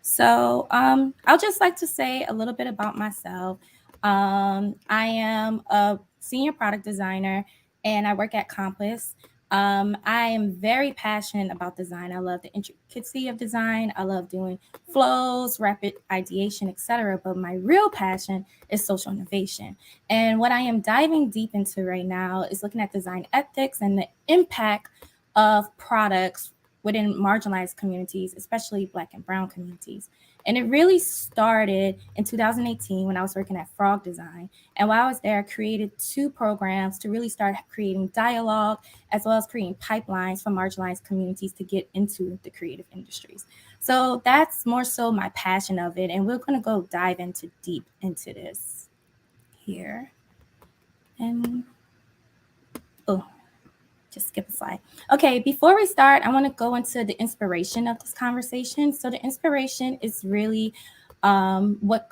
So I'll just like to say a little bit about myself. I am a senior product designer and I work at Compass. I am very passionate about design. I love the intricacy of design. I love doing flows, rapid ideation, etc. But my real passion is social innovation. And what I am diving deep into right now is looking at design ethics and the impact of products within marginalized communities, especially Black and Brown communities. And it really started in 2018 when I was working at Frog Design. And while I was there, I created 2 programs to really start creating dialogue, as well as creating pipelines for marginalized communities to get into the creative industries. So that's more so my passion of it. And we're going to go dive into deep into this here. And, just skip a slide. Okay, before we start, I want to go into the inspiration of this conversation. So the inspiration is really what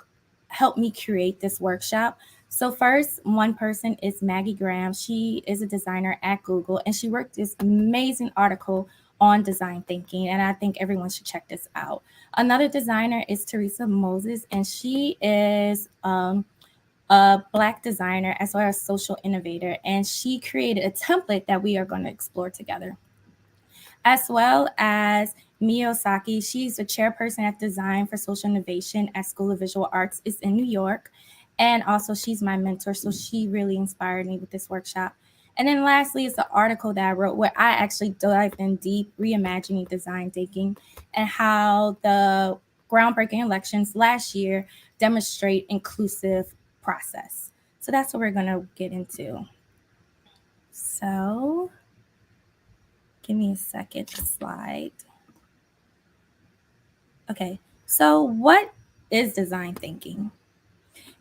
helped me create this workshop. So first, one person is Maggie Graham. She is a designer at Google, and she wrote this amazing article on design thinking, and I think everyone should check this out. Another designer is Teresa Moses, and she is a Black designer as well as social innovator, and she created a template that we are going to explore together. As well as Mio Saki, she's a chairperson at Design for Social Innovation at School of Visual Arts. It's in New York, and also she's my mentor, so she really inspired me with this workshop. And then lastly is the article that I wrote where I actually dived in deep, reimagining design thinking and how the groundbreaking elections last year demonstrate inclusive process. So that's what we're going to get into. So give me a second to slide. Okay, so what is design thinking?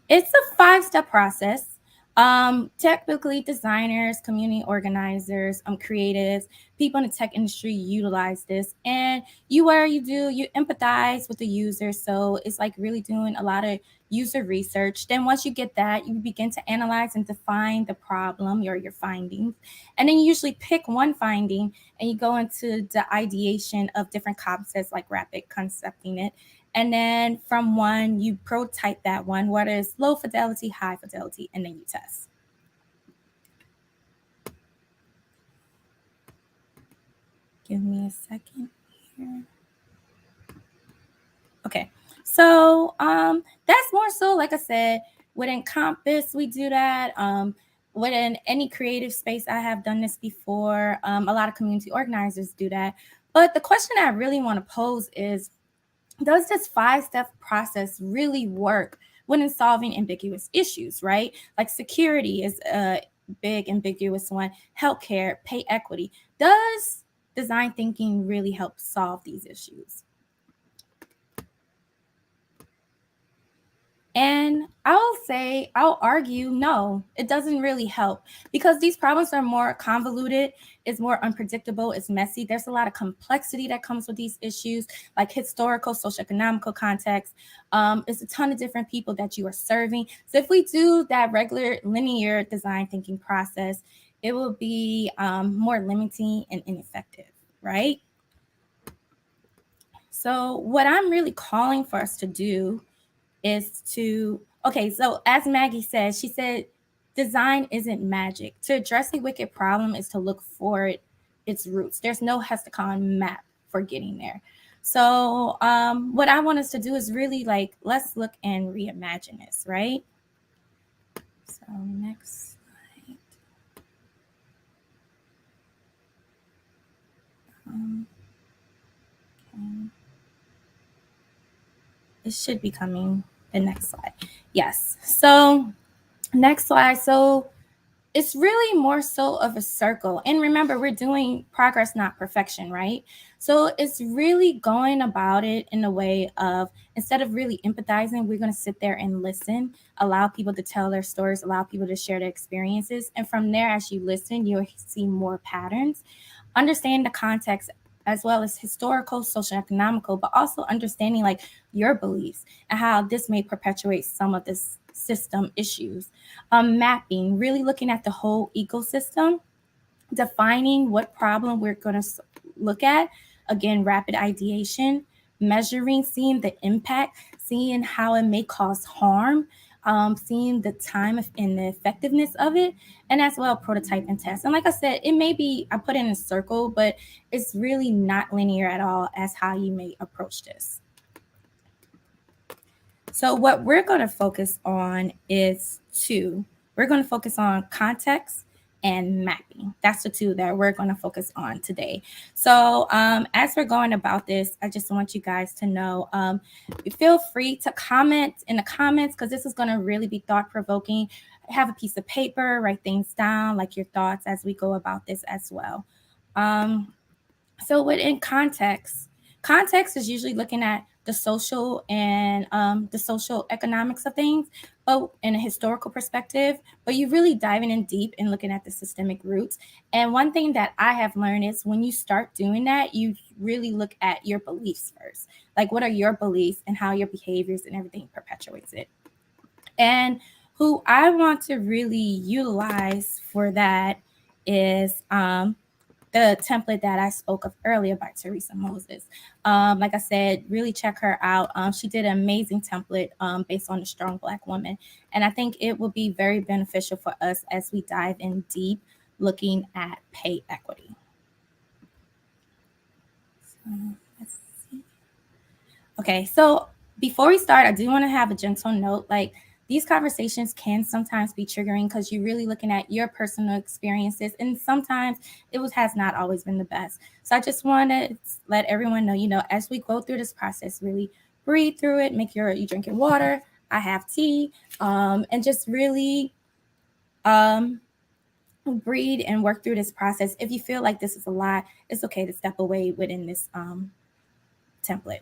It's a 5-step process. Typically, designers, community organizers, creatives, people in the tech industry utilize this. And you empathize with the user. So it's like really doing a lot of user research. Then once you get that, you begin to analyze and define the problem or your findings. And then you usually pick one finding and you go into the ideation of different concepts like rapid concepting it. And then from one, you prototype that one, whether it's low fidelity, high fidelity, and then you test. Give me a second here. Okay, so that's more so, like I said, within Compass, we do that. Within any creative space, I have done this before. A lot of community organizers do that. But the question I really want to pose is, does this 5-step process really work when solving ambiguous issues, right? Like security is a big ambiguous one, healthcare, pay equity. Does design thinking really help solve these issues? And I'll argue, no, it doesn't really help because these problems are more convoluted, it's more unpredictable, it's messy. There's a lot of complexity that comes with these issues, like historical, socioeconomical context. It's a ton of different people that you are serving. So if we do that regular linear design thinking process, it will be more limiting and ineffective, right? So what I'm really calling for us to do is so as Maggie said, she said, design isn't magic. To address a wicked problem is to look for its roots. There's no hexagon map for getting there. So what I want us to do is really let's look and reimagine this, right? So next slide. Okay. It should be coming. The next slide. Yes. So next slide. So it's really more so of a circle. And remember, we're doing progress, not perfection, right? So it's really going about it in a way of, instead of really empathizing, we're going to sit there and listen, allow people to tell their stories, allow people to share their experiences. And from there, as you listen, you'll see more patterns. Understand the context as well as historical, social, economical, but also understanding like your beliefs and how this may perpetuate some of this system issues. Mapping, really looking at the whole ecosystem, defining what problem we're going to look at. Again, rapid ideation, measuring, seeing the impact, seeing how it may cause harm, seeing the time and the effectiveness of it, and as well prototype and test. And like I said, it may be, I put in a circle, but it's really not linear at all as how you may approach this. So what we're going to focus on is two. We're going to focus on context and mapping. That's the two that we're going to focus on today. So as we're going about this, I just want you guys to know, feel free to comment in the comments, because this is going to really be thought-provoking. Have a piece of paper, write things down, like your thoughts as we go about this as well. So within context is usually looking at the social and the social economics of things, but in a historical perspective, but you're really diving in deep and looking at the systemic roots. And one thing that I have learned is when you start doing that, you really look at your beliefs first. Like, what are your beliefs and how your behaviors and everything perpetuates it. And who I want to really utilize for that is the template that I spoke of earlier by Teresa Moses. Like I said, really check her out. She did an amazing template based on the strong Black woman. And I think it will be very beneficial for us as we dive in deep, looking at pay equity. So let's see. Okay, so before we start, I do want to have a gentle note. Like, these conversations can sometimes be triggering because you're really looking at your personal experiences, and sometimes has not always been the best. So I just want to let everyone know, as we go through this process, really breathe through it, make sure you drink your water. I have tea, and just really breathe and work through this process. If you feel like this is a lot, it's okay to step away within this template.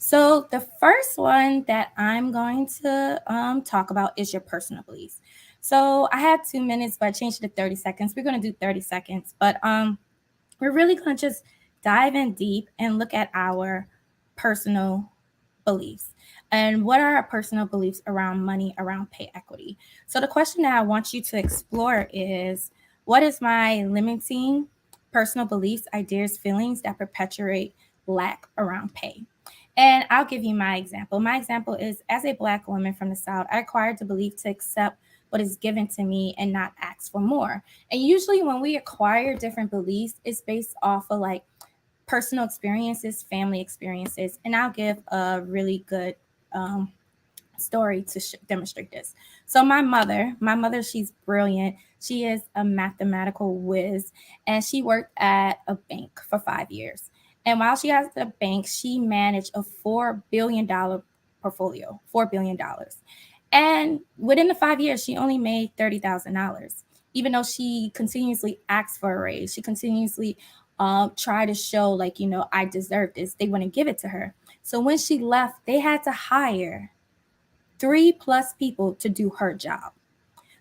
So the first one that I'm going to talk about is your personal beliefs. So I had 2 minutes, but I changed it to 30 seconds. We're going to do 30 seconds, but we're really going to just dive in deep and look at our personal beliefs. And what are our personal beliefs around money, around pay equity? So the question that I want you to explore is, what is my limiting personal beliefs, ideas, feelings that perpetuate lack around pay? And I'll give you my example. My example is, as a Black woman from the South, I acquired the belief to accept what is given to me and not ask for more. And usually when we acquire different beliefs, it's based off of like personal experiences, family experiences. And I'll give a really good story to demonstrate this. So my mother, she's brilliant. She is a mathematical whiz, and she worked at a bank for 5 years. And while she was at the bank, she managed a $4 billion portfolio, $4 billion. And within the 5 years, she only made $30,000, even though she continuously asked for a raise. She continuously tried to show, like, I deserve this. They wouldn't give it to her. So when she left, they had to hire 3+ people to do her job.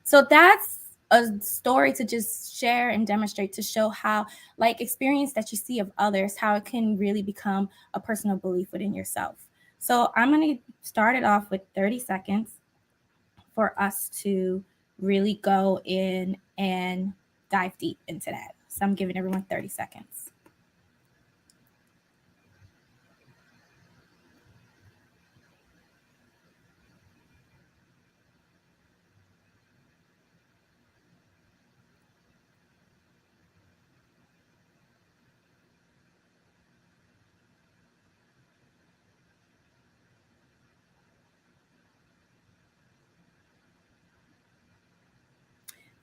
So that's a story to just share and demonstrate, to show how, like, experience that you see of others, how it can really become a personal belief within yourself. So I'm going to start it off with 30 seconds for us to really go in and dive deep into that. So I'm giving everyone 30 seconds.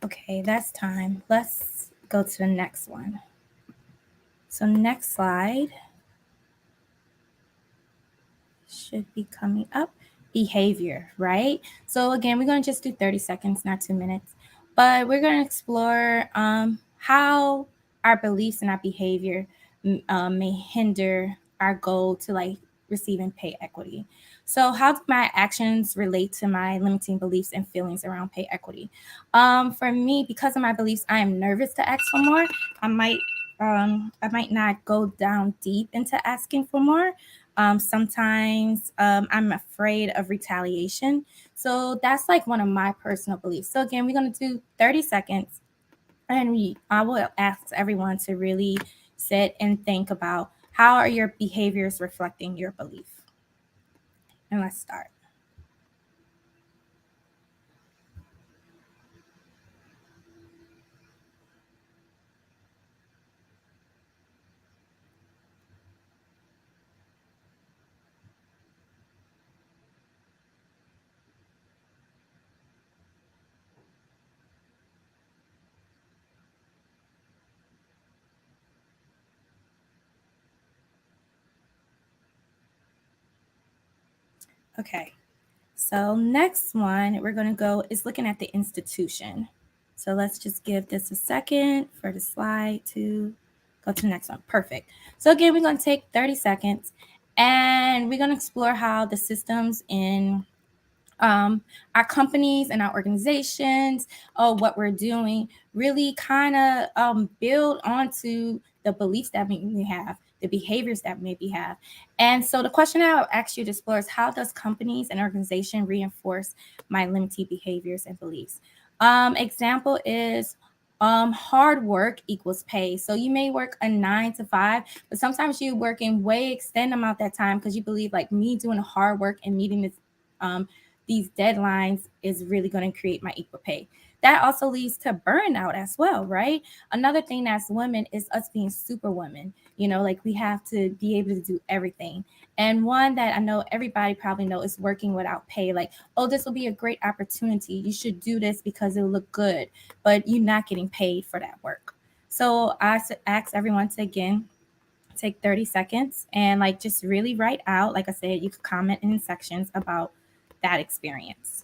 Okay, that's time. Let's go to the next one. So next slide should be coming up. behavior, right? So again, we're going to just do 30 seconds, not 2 minutes, but we're going to explore how our beliefs and our behavior may hinder our goal to like receiving pay equity. So how do my actions relate to my limiting beliefs and feelings around pay equity? For me, because of my beliefs, I am nervous to ask for more. I might not go down deep into asking for more. Sometimes I'm afraid of retaliation. So that's like one of my personal beliefs. So again, we're going to do 30 seconds, and I will ask everyone to really sit and think about how are your behaviors reflecting your belief. And let's start. Okay, so next one we're going to go is looking at the institution. So let's just give this a second for the slide to go to the next one. Perfect. So again, we're going to take 30 seconds and we're going to explore how the systems in our companies and our organizations, what we're doing, really kind of build onto the beliefs that we have, the behaviors that maybe have. And so the question I'll ask you to explore is how does companies and organization reinforce my limiting behaviors and beliefs? Example is hard work equals pay. So you may work a 9 to 5, but sometimes you work in way extend amount that time because you believe like me doing hard work and meeting this these deadlines is really going to create my equal pay. That also leads to burnout as well, right? Another thing as women is us being super women. You know, like we have to be able to do everything. And one that I know everybody probably know is working without pay. Like, oh, this will be a great opportunity. You should do this because it'll look good, but you're not getting paid for that work. So I ask everyone to again take 30 seconds and like just really write out. Like I said, you could comment in sections about that experience.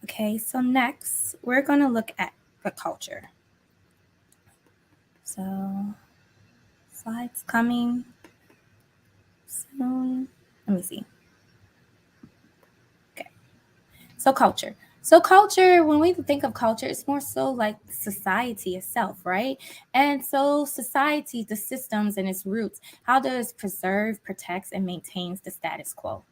Okay, so next we're going to look at the culture. So slides coming soon. Let me see. Okay, so culture. So culture, when we think of culture, it's more so like society itself, right? And so society, the systems and its roots, how does it preserve, protects, and maintains the status quo,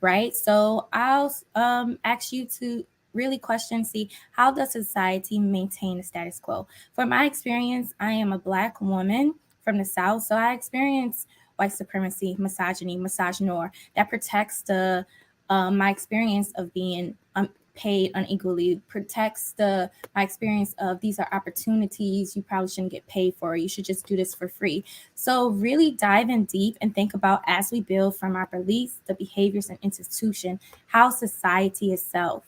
right? So I'll ask you to really question, see how does society maintain the status quo? From my experience, I am a Black woman from the South, so I experience white supremacy, misogyny, misogynoir that protects the my experience of being paid unequally, protects my experience of these are opportunities you probably shouldn't get paid for. You should just do this for free. So really dive in deep and think about as we build from our beliefs, the behaviors and institution, how society itself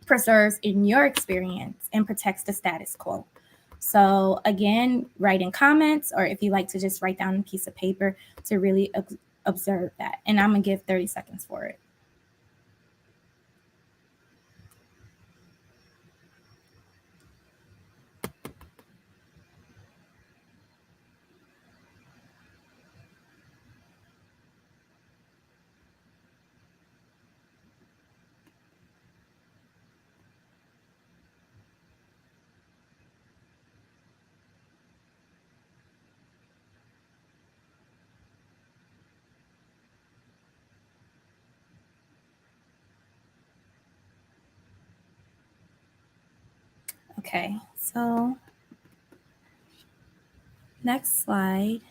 preserves in your experience and protects the status quo. So again, write in comments, or if you like to just write down a piece of paper to really observe that. And I'm gonna give 30 seconds for it. Okay, so next slide.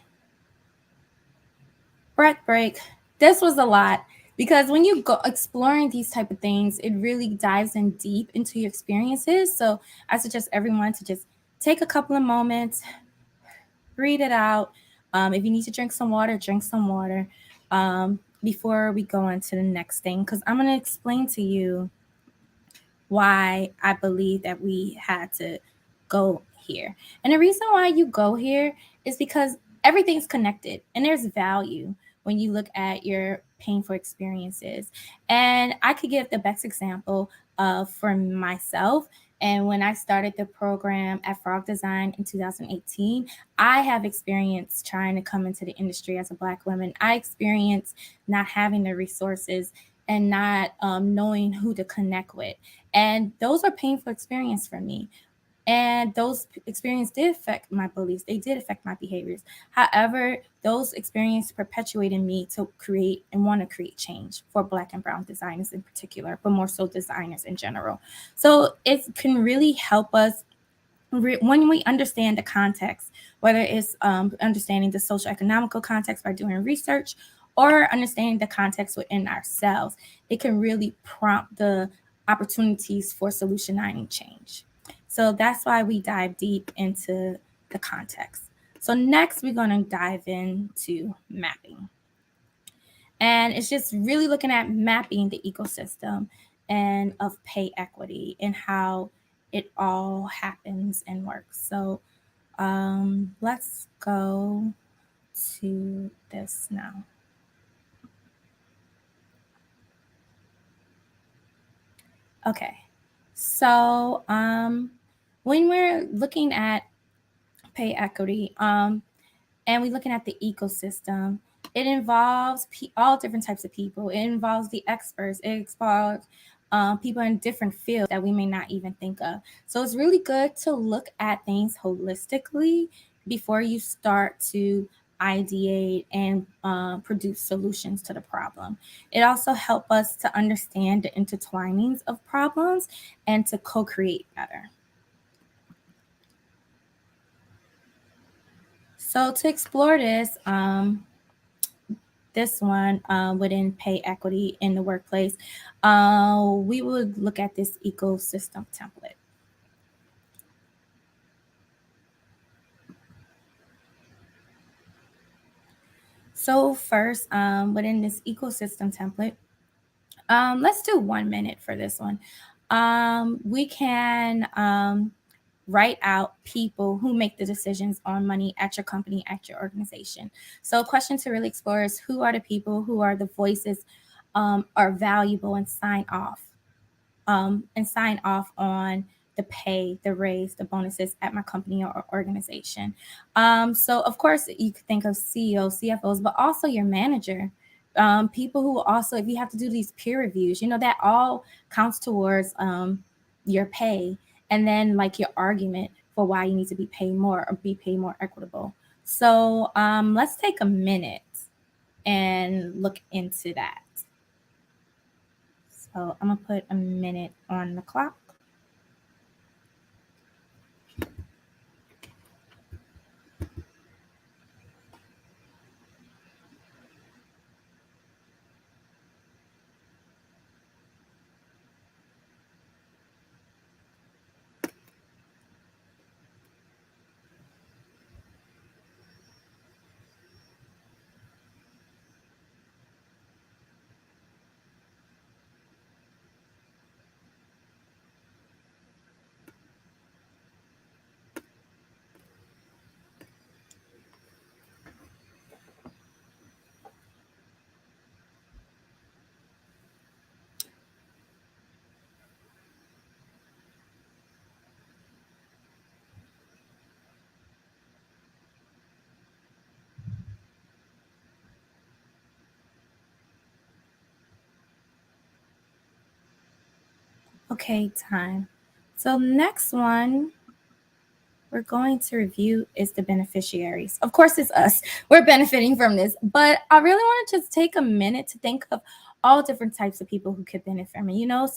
Breath break. This was a lot. because when you go exploring these type of things, it really dives in deep into your experiences. So I suggest everyone to just take a couple of moments, read it out. If you need to drink some water, before we go on to the next thing, because I'm going to explain to you why I believe that we had to go here. And the reason why you go here is because everything's connected and there's value when you look at your painful experiences. And I could give the best example for myself. And when I started the program at Frog Design in 2018, I have experience trying to come into the industry as a Black woman. I experienced not having the resources and not knowing who to connect with. And those are painful experiences for me. And those experiences did affect my beliefs. They did affect my behaviors. However, those experiences perpetuated me to create and want to create change for Black and Brown designers in particular, but more so designers in general. So it can really help us when we understand the context, whether it's understanding the social economical context by doing research or understanding the context within ourselves, it can really prompt the opportunities for solutioning change. So that's why we dive deep into the context. So next, we're going to dive into mapping. And it's just really looking at mapping the ecosystem and of pay equity and how it all happens and works. So let's go to this now. Okay, so when we're looking at pay equity and we're looking at the ecosystem, it involves all different types of people. It involves the experts. It involves people in different fields that we may not even think of. So it's really good to look at things holistically before you start to ideate and produce solutions to the problem. It also helps us to understand the intertwinings of problems and to co-create better. So to explore this one within pay equity in the workplace, we would look at this ecosystem template. So first, within this ecosystem template, let's do 1 minute for this one. We can write out people who make the decisions on money at your company, at your organization. So a question to really explore is, who are the people, who are the voices are valuable and sign off on the pay, the raise, the bonuses at my company or organization. So of course you could think of CEOs, CFOs, but also your manager. People who also, if you have to do these peer reviews, that all counts towards your pay. And then like your argument for why you need to be paid more or be paid more equitable. So let's take a minute and look into that. So I'm gonna put a minute on the clock. Okay, time. So next one we're going to review is the beneficiaries. Of course, it's us. We're benefiting from this, but I really want to just take a minute to think of all different types of people who could benefit from it.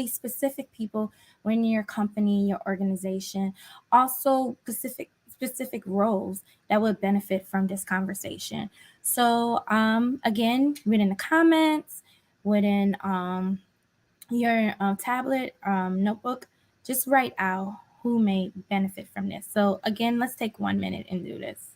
Specific people within your company, your organization, also specific roles that would benefit from this conversation. So again, read in the comments, within your tablet, notebook, just write out who may benefit from this. So again, let's take 1 minute and do this.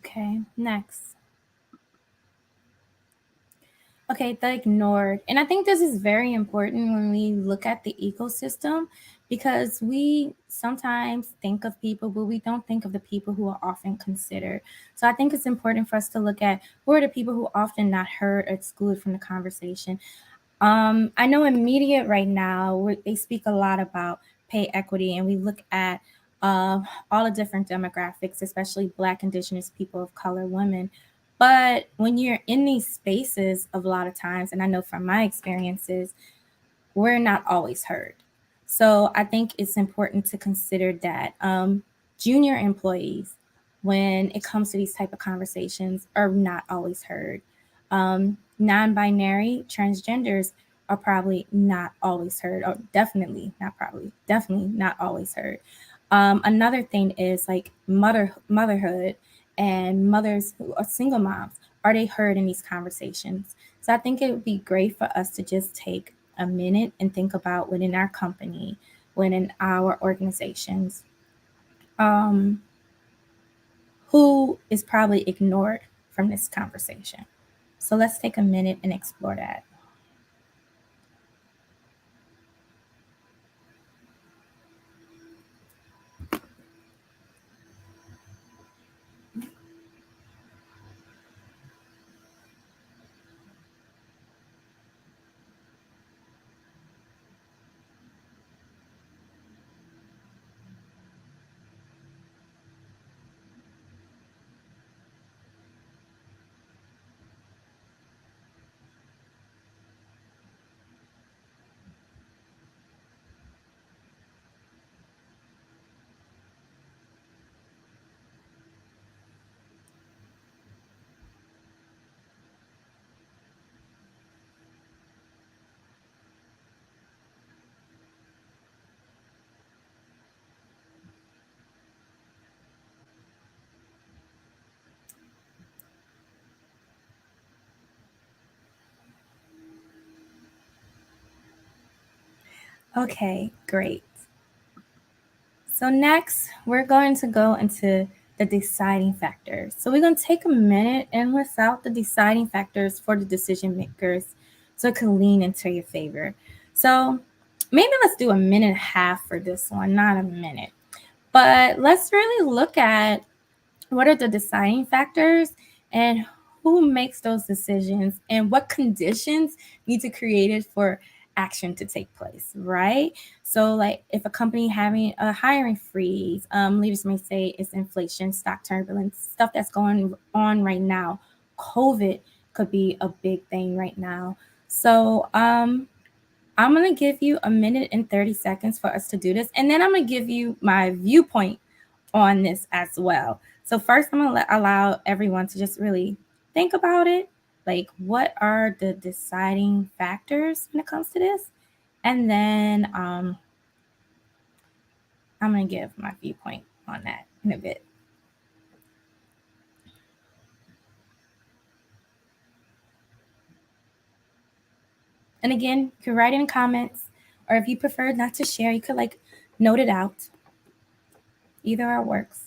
Okay, next. Okay, the ignored. And I think this is very important when we look at the ecosystem, because we sometimes think of people, but we don't think of the people who are often considered. So I think it's important for us to look at who are the people who are often not heard or excluded from the conversation. I know in media right now, they speak a lot about pay equity, and we look at all the different demographics, especially Black, Indigenous, people of color, women. But when you're in these spaces, a lot of times, and I know from my experiences, we're not always heard. So I think it's important to consider that junior employees, when it comes to these type of conversations, are not always heard. Non-binary transgenders are probably not always heard, or definitely not always heard. Another thing is like motherhood, and mothers who are single moms, are they heard in these conversations? So I think it would be great for us to just take a minute and think about within our company, within our organizations, who is probably ignored from this conversation. So let's take a minute and explore that. Okay, great. So next, we're going to go into the deciding factors. So we're going to take a minute and list out the deciding factors for the decision makers so it can lean into your favor. So maybe let's do a minute and a half for this one, not a minute. But let's really look at what are the deciding factors and who makes those decisions and what conditions need to create it for action to take place, right? So like if a company having a hiring freeze, leaders may say it's inflation, stock turbulence, stuff that's going on right now. COVID could be a big thing right now. So I'm going to give you a minute and 30 seconds for us to do this. And then I'm going to give you my viewpoint on this as well. So first, I'm going to allow everyone to just really think about it. Like, what are the deciding factors when it comes to this? And then I'm going to give my viewpoint on that in a bit. And again, you can write in comments, or if you prefer not to share, you could like note it out. Either or works.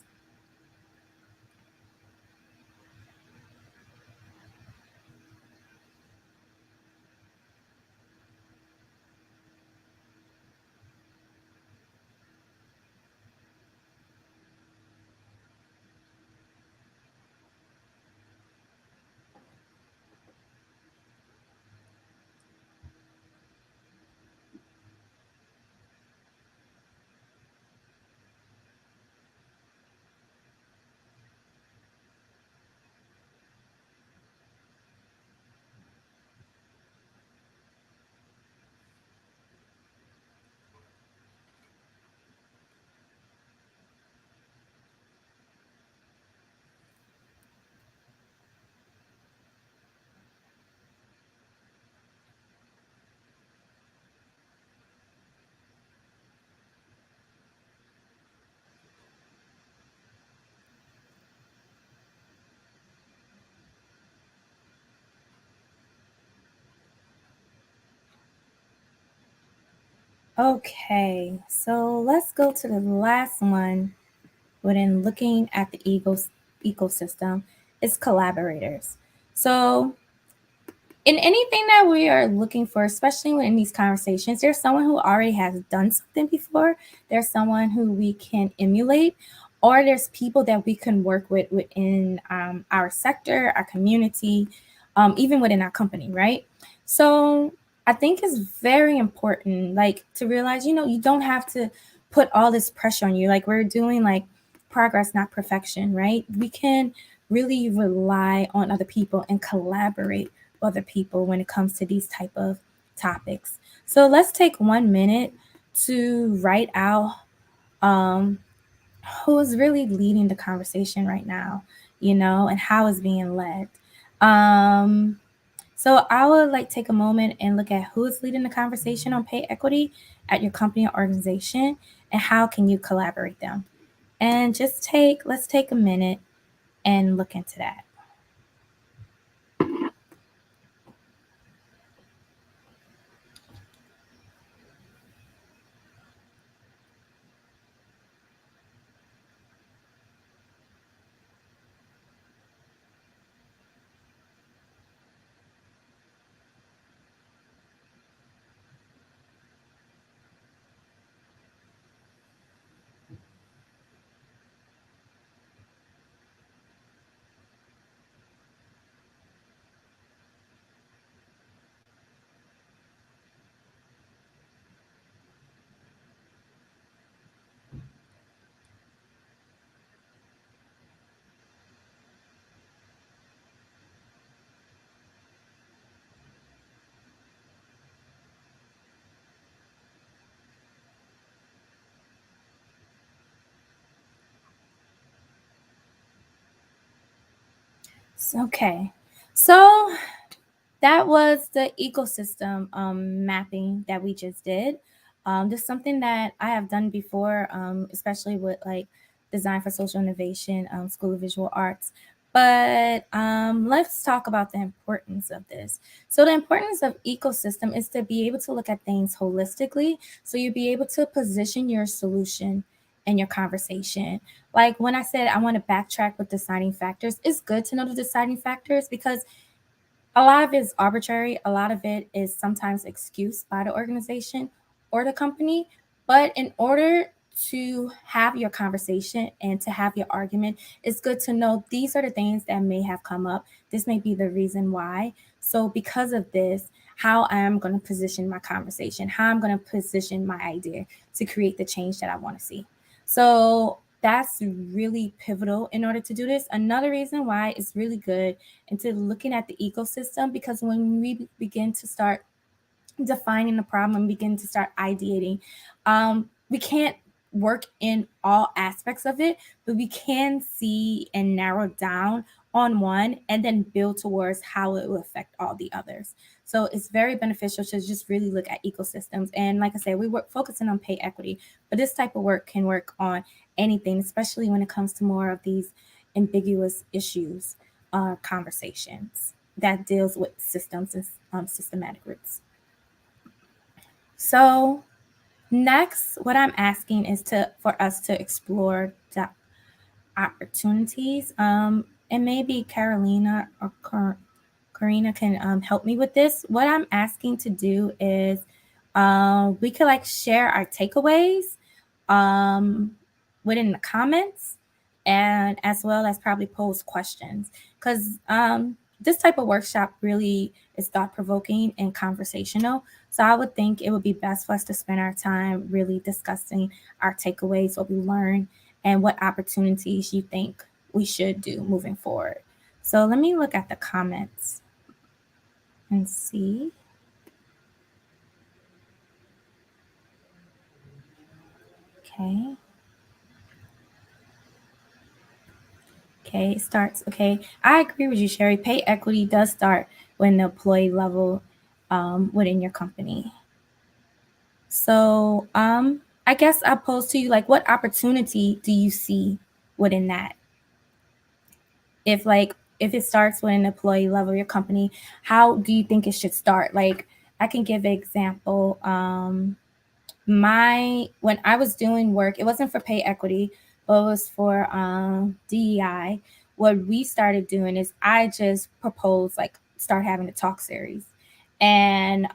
Okay, so let's go to the last one within looking at the ecosystem is collaborators. So in anything that we are looking for, especially in these conversations, there's someone who already has done something before, there's someone who we can emulate, or there's people that we can work with within our sector, our community, even within our company, right? So I think it's very important, like, to realize, you don't have to put all this pressure on you. Like, we're doing like progress, not perfection, right? We can really rely on other people and collaborate with other people when it comes to these type of topics. So let's take 1 minute to write out who is really leading the conversation right now, and how it's being led. So I would like take a moment and look at who is leading the conversation on pay equity at your company or organization, and how can you collaborate them. And let's take a minute and look into that. Okay, so that was the ecosystem mapping that we just did. This is something that I have done before, especially with like Design for Social Innovation, School of Visual Arts. But let's talk about the importance of this. So the importance of ecosystem is to be able to look at things holistically. So you'll be able to position your solution and your conversation. Like when I said I want to backtrack with deciding factors, it's good to know the deciding factors because a lot of it is arbitrary. A lot of it is sometimes excused by the organization or the company. But in order to have your conversation and to have your argument, it's good to know these are the things that may have come up. This may be the reason why. So because of this, how I'm going to position my conversation, how I'm going to position my idea to create the change that I want to see. So that's really pivotal in order to do this. Another reason why it's really good into looking at the ecosystem, because when we begin to start defining the problem and begin to start ideating, we can't work in all aspects of it, but we can see and narrow down on one and then build towards how it will affect all the others. So it's very beneficial to just really look at ecosystems. And like I said, we work focusing on pay equity, but this type of work can work on anything, especially when it comes to more of these ambiguous issues, conversations that deals with systems and systematic roots. So next, what I'm asking is for us to explore the opportunities. And maybe Carolina or Karina can help me with this. What I'm asking to do is we could like share our takeaways within the comments, and as well as probably pose questions, because this type of workshop really is thought-provoking and conversational. So I would think it would be best for us to spend our time really discussing our takeaways, what we learned, and what opportunities you think we should do moving forward. So let me look at the comments and see. Okay. Okay, it starts. Okay, I agree with you, Sherry. Pay equity does start when the employee level within your company. So I guess I pose to you, like, what opportunity do you see within that? If it starts with an employee level of your company, how do you think it should start? Like, I can give an example. when I was doing work, it wasn't for pay equity, but it was for DEI. What we started doing is I just proposed like start having a talk series, and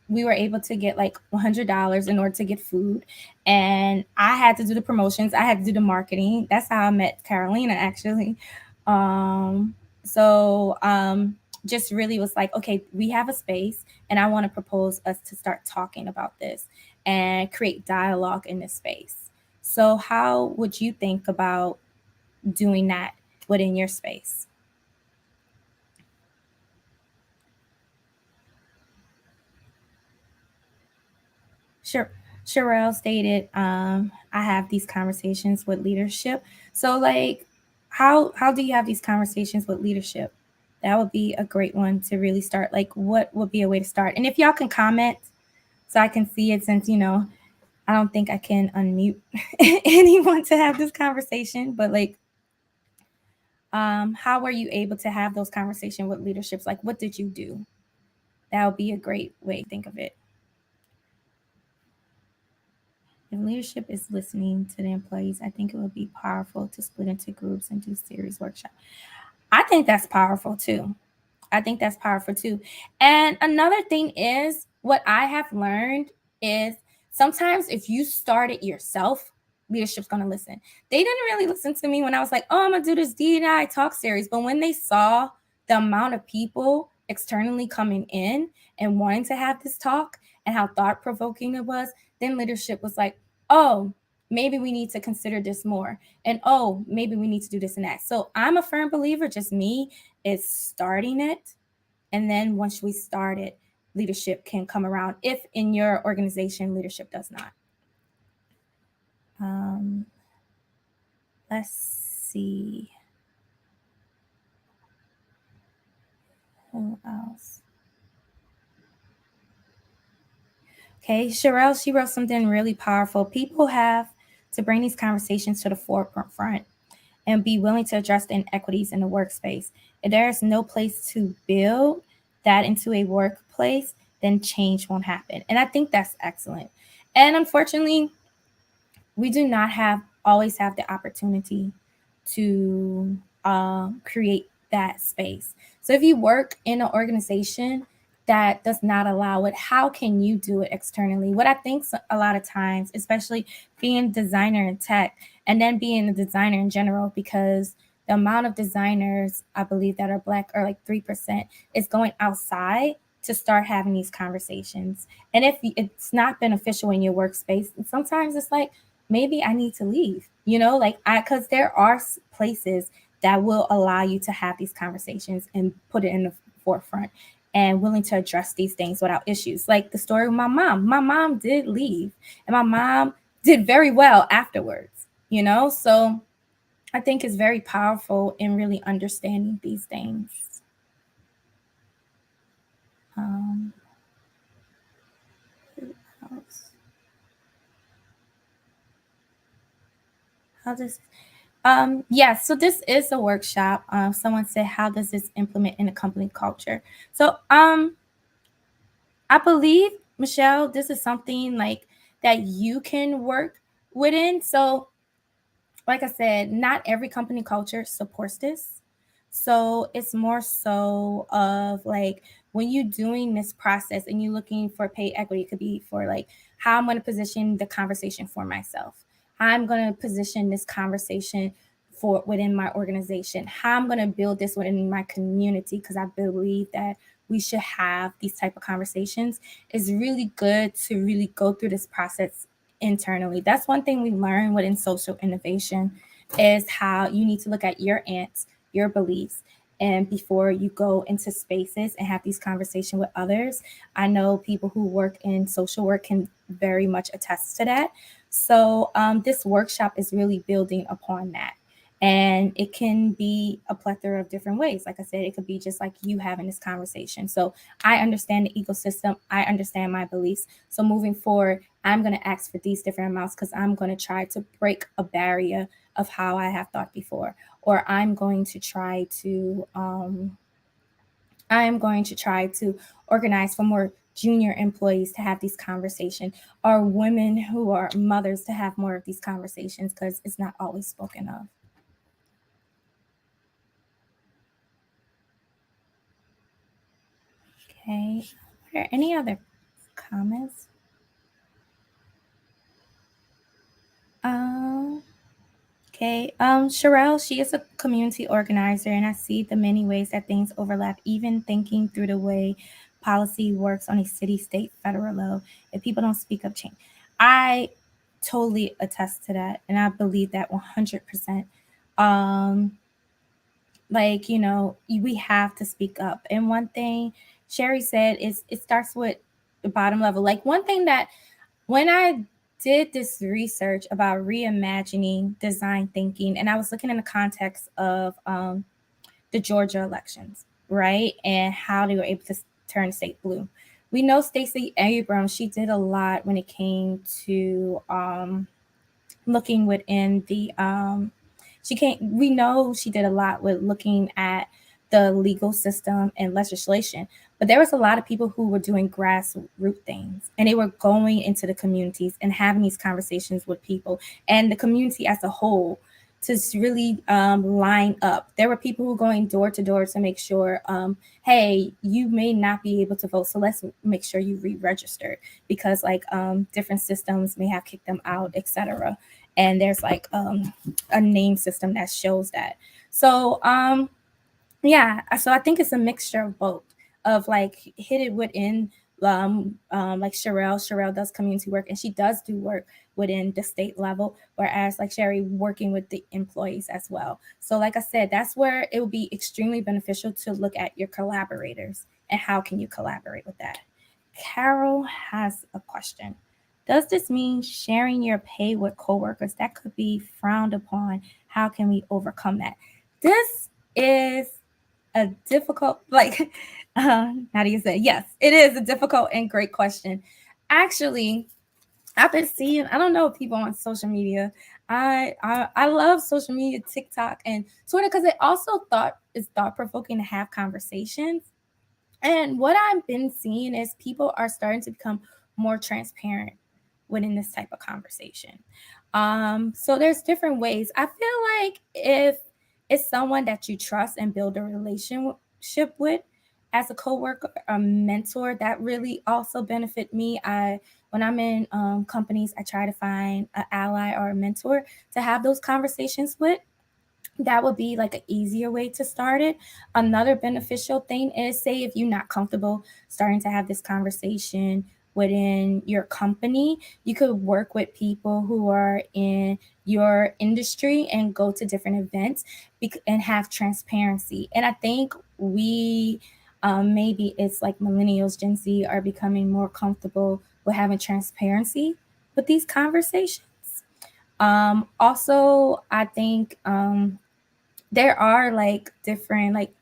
we were able to get like $100 in order to get food, and I had to do the promotions, I had to do the marketing. That's how I met Carolina, actually. So just really was like, okay, we have a space, and I want to propose us to start talking about this and create dialogue in this space. So how would you think about doing that within your space? Sure. Sherelle stated, I have these conversations with leadership. So like, how do you have these conversations with leadership? That would be a great one to really start. Like, what would be a way to start? And if y'all can comment so I can see it, since, I don't think I can unmute anyone to have this conversation, but like, how were you able to have those conversations with leaderships? Like, what did you do? That would be a great way to think of it. If leadership is listening to the employees, I think it would be powerful to split into groups and do series workshop. I think that's powerful too. And another thing is, what I have learned is sometimes if you start it yourself, leadership's going to listen. They didn't really listen to me when I was like, oh, I'm going to do this D&I talk series. But when they saw the amount of people externally coming in and wanting to have this talk and how thought-provoking it was, then leadership was like, oh, maybe we need to consider this more. And oh, maybe we need to do this and that. So I'm a firm believer, just me, is starting it. And then once we start it, leadership can come around if in your organization leadership does not. Let's see. Who else? Okay, Sherelle, she wrote something really powerful. People have to bring these conversations to the forefront and be willing to address the inequities in the workspace. If there is no place to build that into a workplace, then change won't happen. And I think that's excellent. And unfortunately, we do not always have the opportunity to create that space. So if you work in an organization that does not allow it, how can you do it externally? What I think a lot of times, especially being a designer in tech and then being a designer in general, because the amount of designers, I believe, that are Black are like 3%, is going outside to start having these conversations. And if it's not beneficial in your workspace, sometimes it's like, maybe I need to leave, because there are places that will allow you to have these conversations and put it in the forefront and willing to address these things without issues. Like the story with my mom. My mom did leave, and my mom did very well afterwards, So I think it's very powerful in really understanding these things. Who else? So this is a workshop. Someone said, how does this implement in a company culture? So I believe, Michelle, this is something like that you can work within. So like I said, not every company culture supports this. So it's more so of like when you're doing this process and you're looking for pay equity, it could be for like how I'm going to position the conversation for myself. How I'm going to position this conversation for within my organization. How I'm going to build this within my community, because I believe that we should have these type of conversations. It's really good to really go through this process internally. That's one thing we learn within social innovation, is how you need to look at your ants, your beliefs, and before you go into spaces and have these conversations with others. I know people who work in social work can very much attest to that. So this workshop is really building upon that. And it can be a plethora of different ways. Like I said, it could be just like you having this conversation. So I understand the ecosystem. I understand my beliefs. So moving forward, I'm going to ask for these different amounts because I'm going to try to break a barrier of how I have thought before. Or I'm going to try to organize for more junior employees to have these conversations, or women who are mothers to have more of these conversations, because it's not always spoken of. Okay, are there any other comments? Okay, Sherelle, she is a community organizer, and I see the many ways that things overlap, even thinking through the way policy works on a city, state, federal level. If people don't speak up, change. I totally attest to that, and I believe that 100%. Like, you know, we have to speak up. And one thing Sherry said is it starts with the bottom level. Like, one thing that when I did this research about reimagining design thinking, and I was looking in the context of the Georgia elections, right? And how they were able to turn the state blue. We know Stacey Abrams, she did a lot when it came to looking within the we know she did a lot with looking at the legal system and legislation, but there was a lot of people who were doing grassroots things, and they were going into the communities and having these conversations with people and the community as a whole to really line up. There were people who were going door to door to make sure, hey, you may not be able to vote, so let's make sure you re-register, because like different systems may have kicked them out, etc. And there's like a name system that shows that. So yeah, so I think it's a mixture of both, of like hit it within like Sherelle does community work, and she does do work within the state level, whereas like Sherry working with the employees as well. So like I said, that's where it will be extremely beneficial to look at your collaborators and how can you collaborate with that. Carol has a question. Does this mean sharing your pay with coworkers that could be frowned upon? How can we overcome that? This is a difficult, like, how do you say? Yes, it is a difficult and great question. Actually, I've been seeing, I don't know, people on social media. I love social media, TikTok and Twitter, because it also is thought provoking to have conversations. And what I've been seeing is people are starting to become more transparent within this type of conversation. So there's different ways. I feel like if it's someone that you trust and build a relationship with as a coworker, a mentor, that really also benefit me. When I'm in companies, I try to find an ally or a mentor to have those conversations with. That would be like an easier way to start it. Another beneficial thing is, say if you're not comfortable starting to have this conversation within your company, you could work with people who are in your industry and go to different events and have transparency. And I think we maybe it's like millennials, Gen Z are becoming more comfortable with having transparency with these conversations. Also, I think there are like different like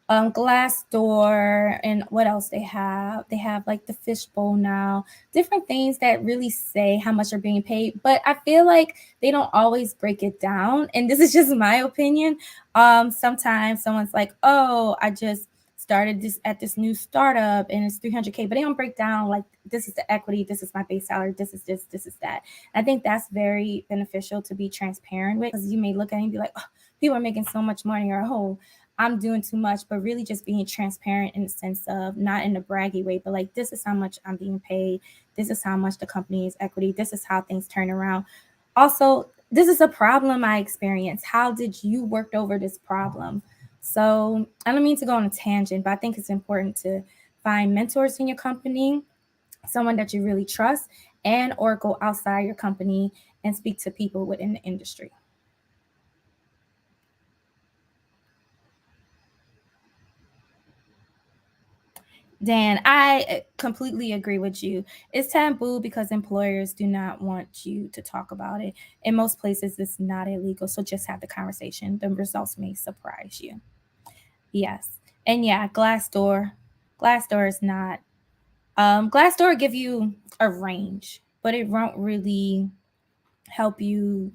Glassdoor, and what else they have like the Fishbowl now, different things that really say how much are being paid, but I feel like they don't always break it down. And this is just my opinion. Sometimes someone's like, oh, I just started this at this new startup and it's 300K, but they don't break down like, this is the equity, this is my base salary, this is this is that. I think that's very beneficial to be transparent with, because you may look at it and be like, oh, people are making so much money, or oh, I'm doing too much, but really just being transparent in the sense of not in a braggy way, but like, this is how much I'm being paid. This is how much the company is equity. This is how things turn around. Also, this is a problem I experienced. How did you work over this problem? So I don't mean to go on a tangent, but I think it's important to find mentors in your company, someone that you really trust, and or go outside your company and speak to people within the industry. Dan, I completely agree with you. It's taboo because employers do not want you to talk about it. In most places, it's not illegal, so just have the conversation. The results may surprise you. Yes. And yeah, Glassdoor is not, Glassdoor give you a range, but it won't really help you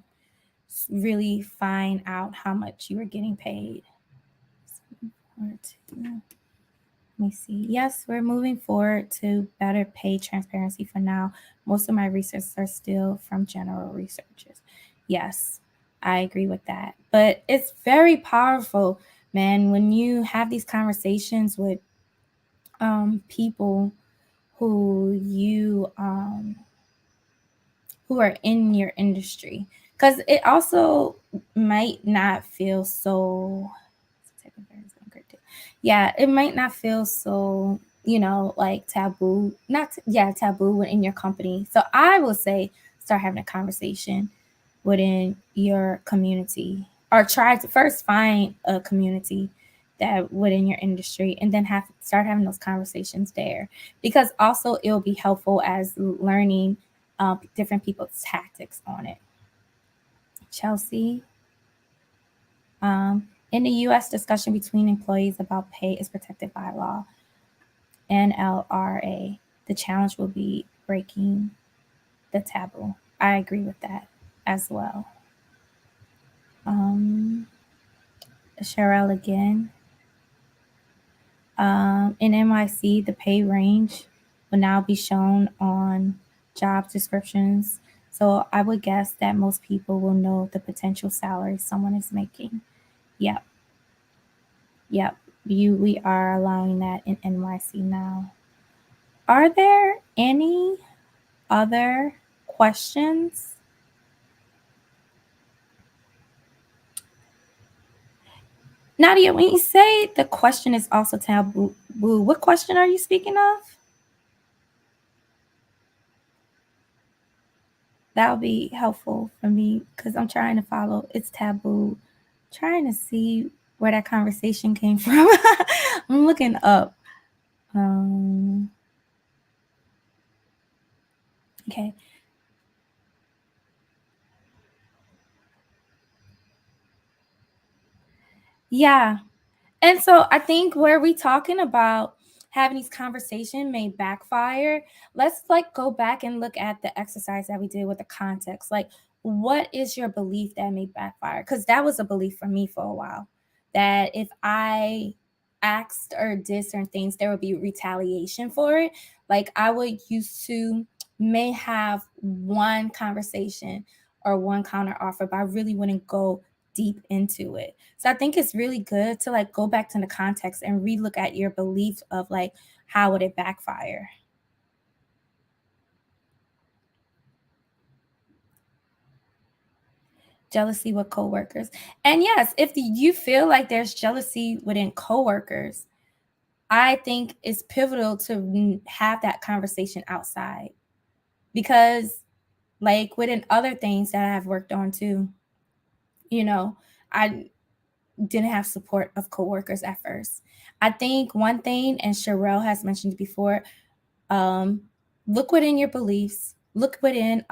really find out how much you are getting paid. Let me see. Yes, we're moving forward to better pay transparency for now. Most of my research are still from general researchers. Yes, I agree with that. But it's very powerful, man, when you have these conversations with people who are in your industry, because it also might not feel so, yeah, it might not feel so, like taboo, taboo in your company. So I will say start having a conversation within your community, or try to first find a community that within your industry, and then start having those conversations there, because also it'll be helpful as learning different people's tactics on it. Chelsea, in the U.S., discussion between employees about pay is protected by law, NLRA. The challenge will be breaking the taboo. I agree with that as well. Cheryl again. In NYC, the pay range will now be shown on job descriptions. So I would guess that most people will know the potential salary someone is making. Yep. We are allowing that in NYC now. Are there any other questions? Nadia, when you say the question is also taboo, what question are you speaking of? That would be helpful for me, because I'm trying to follow. It's taboo. Trying to see where that conversation came from. I'm looking up. Okay. Yeah. And so I think where we talking about having these conversations may backfire, let's go back and look at the exercise that we did with the context. Like, what is your belief that may backfire? Because that was a belief for me for a while, that if I asked or did certain things, there would be retaliation for it. Like, I would used to may have one conversation or one counter offer, but I really wouldn't go deep into it. So I think it's really good to go back to the context and relook at your belief of how would it backfire. Jealousy with coworkers. And yes, if you feel like there's jealousy within coworkers, I think it's pivotal to have that conversation outside, because within other things that I've worked on too, I didn't have support of coworkers at first. I think one thing, and Sherelle has mentioned before, look within your beliefs, look within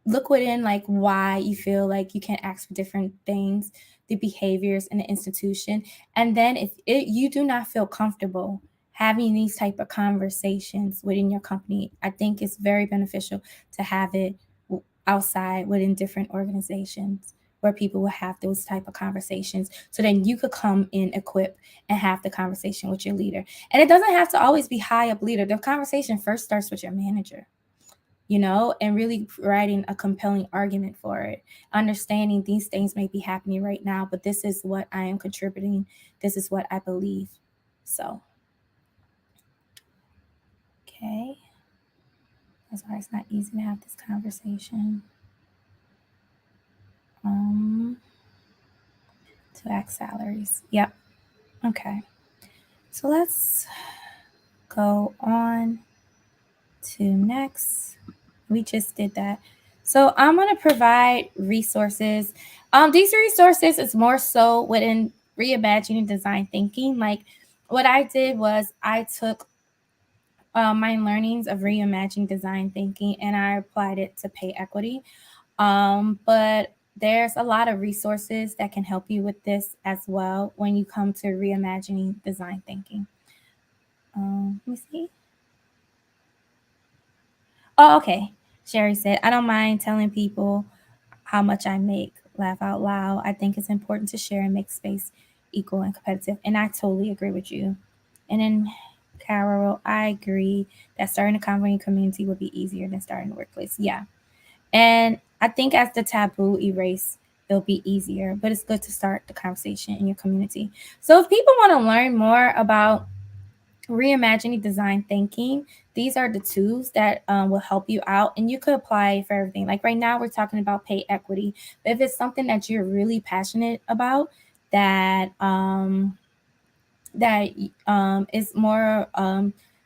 why you feel like you can't ask for different things, the behaviors in the institution. And then if you do not feel comfortable having these type of conversations within your company, I think it's very beneficial to have it outside within different organizations where people will have those type of conversations. So then you could come in equipped and have the conversation with your leader. And it doesn't have to always be high up leader. The conversation first starts with your manager, and really writing a compelling argument for it. Understanding these things may be happening right now, but this is what I am contributing. This is what I believe. So, okay. That's why it's not easy to have this conversation. To ask salaries. Yep. Okay. So let's go on to next. We just did that. So I'm going to provide resources. These resources is more so within reimagining design thinking. What I did was I took my learnings of reimagining design thinking and I applied it to pay equity. But there's a lot of resources that can help you with this as well when you come to reimagining design thinking. Let me see. Oh, okay. Sherry said, I don't mind telling people how much I make. Laugh out loud. I think it's important to share and make space equal and competitive. And I totally agree with you. And then Carol, I agree that starting a company community would be easier than starting a workplace. Yeah. And I think as the taboo erase, it'll be easier, but it's good to start the conversation in your community. So if people want to learn more about reimagining design thinking, these are the tools that will help you out, and you could apply for everything. Like right now we're talking about pay equity, but if it's something that you're really passionate about, that is more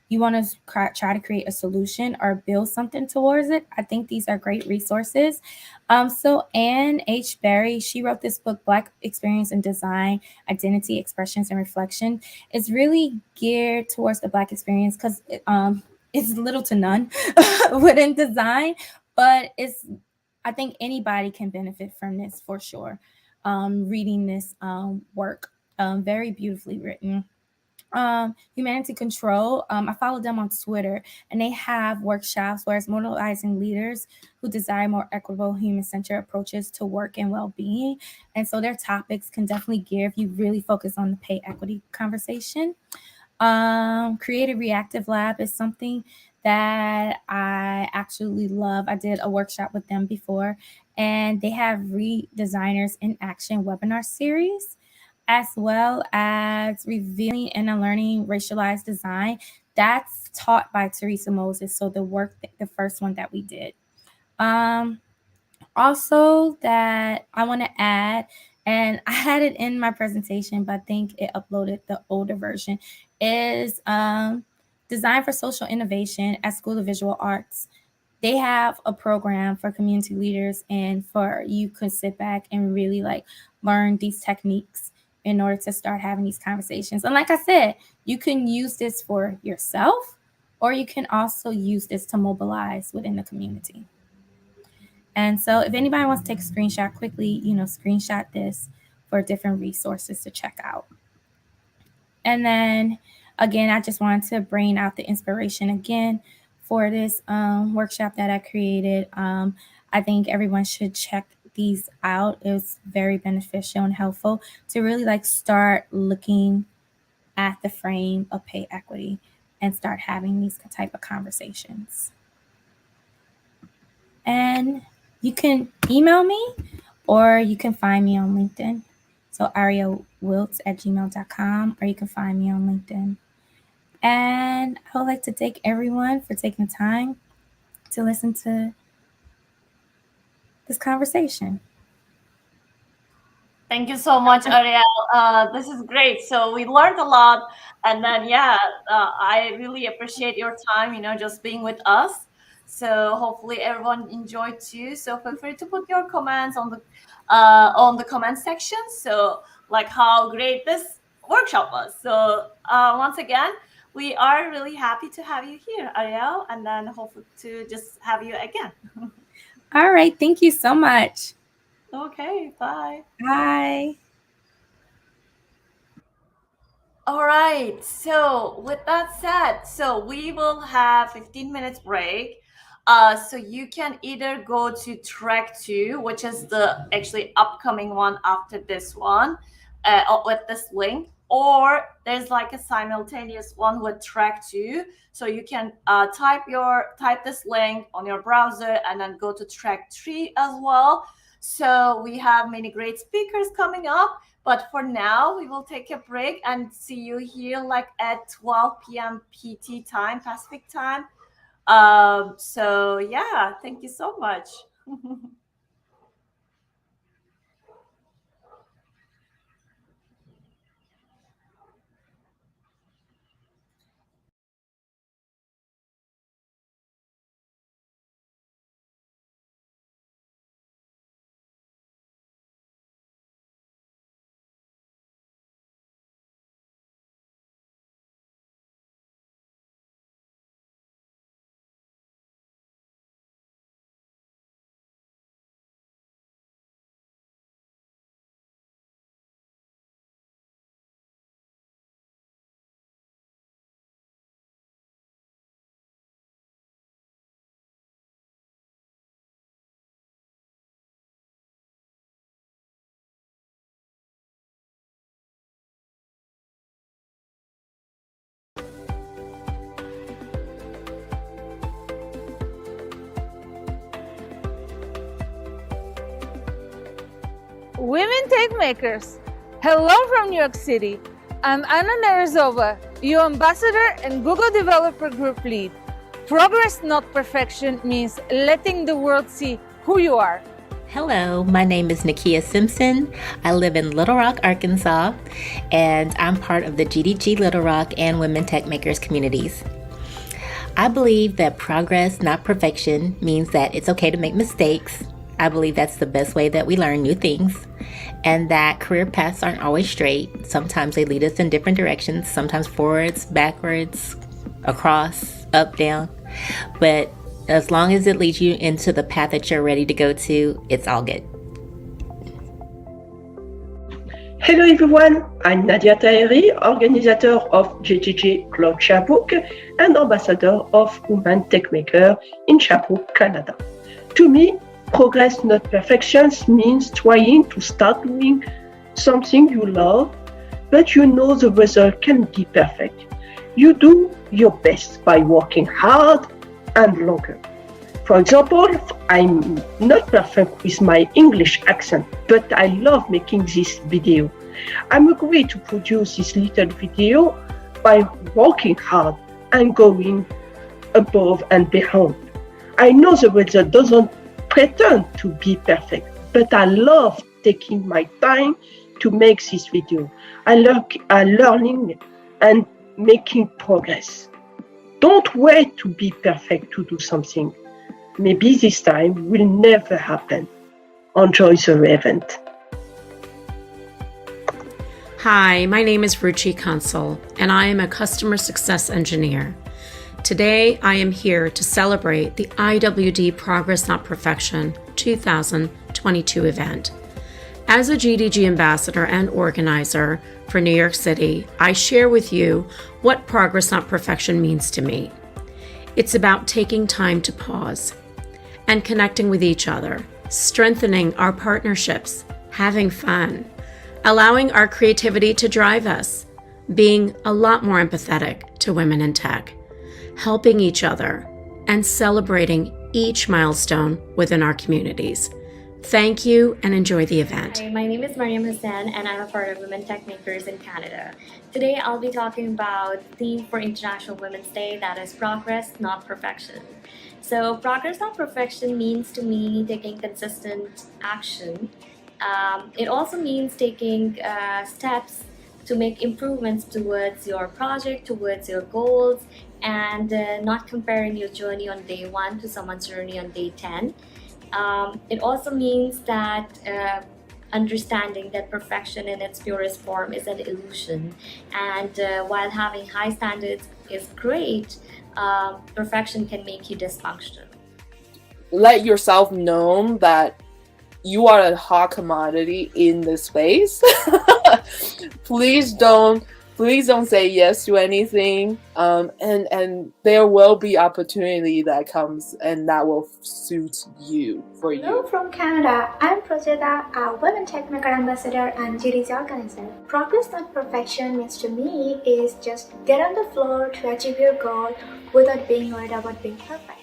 you want to try to create a solution or build something towards it, I think these are great resources. So Anne H. Berry, she wrote this book, Black Experience in Design, Identity, Expressions, and Reflection. It's really geared towards the Black experience because it's little to none within design, but I think anybody can benefit from this for sure. Reading this work, very beautifully written. Humanity Control, I follow them on Twitter, and they have workshops where it's mobilizing leaders who desire more equitable, human-centered approaches to work and well-being. And so their topics can definitely give you really focus on the pay equity conversation. Creative Reactive Lab is something that I actually love. I did a workshop with them before, and they have Redesigners in Action webinar series, as well as Revealing and Unlearning Racialized Design. That's taught by Teresa Moses. So the first one that we did. Also that I want to add, and I had it in my presentation, but I think it uploaded the older version, is Design for Social Innovation at School of Visual Arts. They have a program for community leaders, and for you could sit back and really like learn these techniques in order to start having these conversations. And like I said, you can use this for yourself, or you can also use this to mobilize within the community. And so if anybody wants to take a screenshot quickly, screenshot this for different resources to check out. And then again, I just wanted to bring out the inspiration again for this workshop that I created. I think everyone should check these out. It was very beneficial and helpful to really like start looking at the frame of pay equity and start having these type of conversations. And you can email me, or you can find me on LinkedIn. So ariellewiltz@gmail.com, or you can find me on LinkedIn. And I would like to thank everyone for taking the time to listen to this conversation. Thank you so much, Arielle. This is great. So we learned a lot, and then I really appreciate your time. Just being with us. So hopefully everyone enjoyed too. So feel free to put your comments on the comment section. So like how great this workshop was. So once again, we are really happy to have you here, Arielle, and then hopefully to just have you again. All right. Thank you so much. Okay. Bye. Bye. All right. So with that said, so we will have 15 minutes break. So you can either go to track 2, which is the actually upcoming one after this one, with this link, or there's like a simultaneous one with track 2. So you can type this link on your browser and then go to track 3 as well. So we have many great speakers coming up. But for now, we will take a break and see you here like at 12 p.m. PT time, Pacific time. So yeah, thank you so much. Women Tech Makers. Hello from New York City. I'm Anuradha, your ambassador and Google Developer Group lead. Progress, not perfection, means letting the world see who you are. Hello, my name is Nakia Simpson. I live in Little Rock, Arkansas, and I'm part of the GDG Little Rock and Women Tech Makers communities. I believe that progress, not perfection, means that it's okay to make mistakes. I believe that's the best way that we learn new things, and that career paths aren't always straight. Sometimes they lead us in different directions, sometimes forwards, backwards, across, up, down. But as long as it leads you into the path that you're ready to go to, it's all good. Hello everyone, I'm Nadia Taheri, organizer of GGG Cloud Sherbrooke and ambassador of Women Tech Maker in Sherbrooke, Canada. To me, progress, not perfection, means trying to start doing something you love, but you know the result can be perfect. You do your best by working hard and longer. For example, I'm not perfect with my English accent, but I love making this video. I'm agreed to produce this little video by working hard and going above and beyond. I know the result doesn't pretend to be perfect, but I love taking my time to make this video. I learning and making progress. Don't wait to be perfect to do something. Maybe this time will never happen. Enjoy the event. Hi, my name is Ruchi Consul, and I am a customer success engineer. Today, I am here to celebrate the IWD Progress Not Perfection 2022 event. As a GDG ambassador and organizer for New York City, I share with you what Progress Not Perfection means to me. It's about taking time to pause and connecting with each other, strengthening our partnerships, having fun, allowing our creativity to drive us, being a lot more empathetic to women in tech, helping each other, and celebrating each milestone within our communities. Thank you and enjoy the event. Hi, my name is Mariam Hassan and I'm a part of Women Tech Makers in Canada. Today I'll be talking about the theme for International Women's Day, that is progress, not perfection. So progress, not perfection means to me taking consistent action. It also means taking steps to make improvements towards your project, towards your goals, and not comparing your journey on day 1 to someone's journey on day 10. It also means that understanding that perfection in its purest form is an illusion, and while having high standards is great, perfection can make you dysfunctional. Let yourself know that you are a hot commodity in this space. Please don't say yes to anything, and there will be opportunity that comes and that will suit you for you. Hello from Canada. I'm Procheta, a Women Tech Maker ambassador and GDG organizer. Progress, not perfection means to me is just get on the floor to achieve your goal without being worried about being perfect.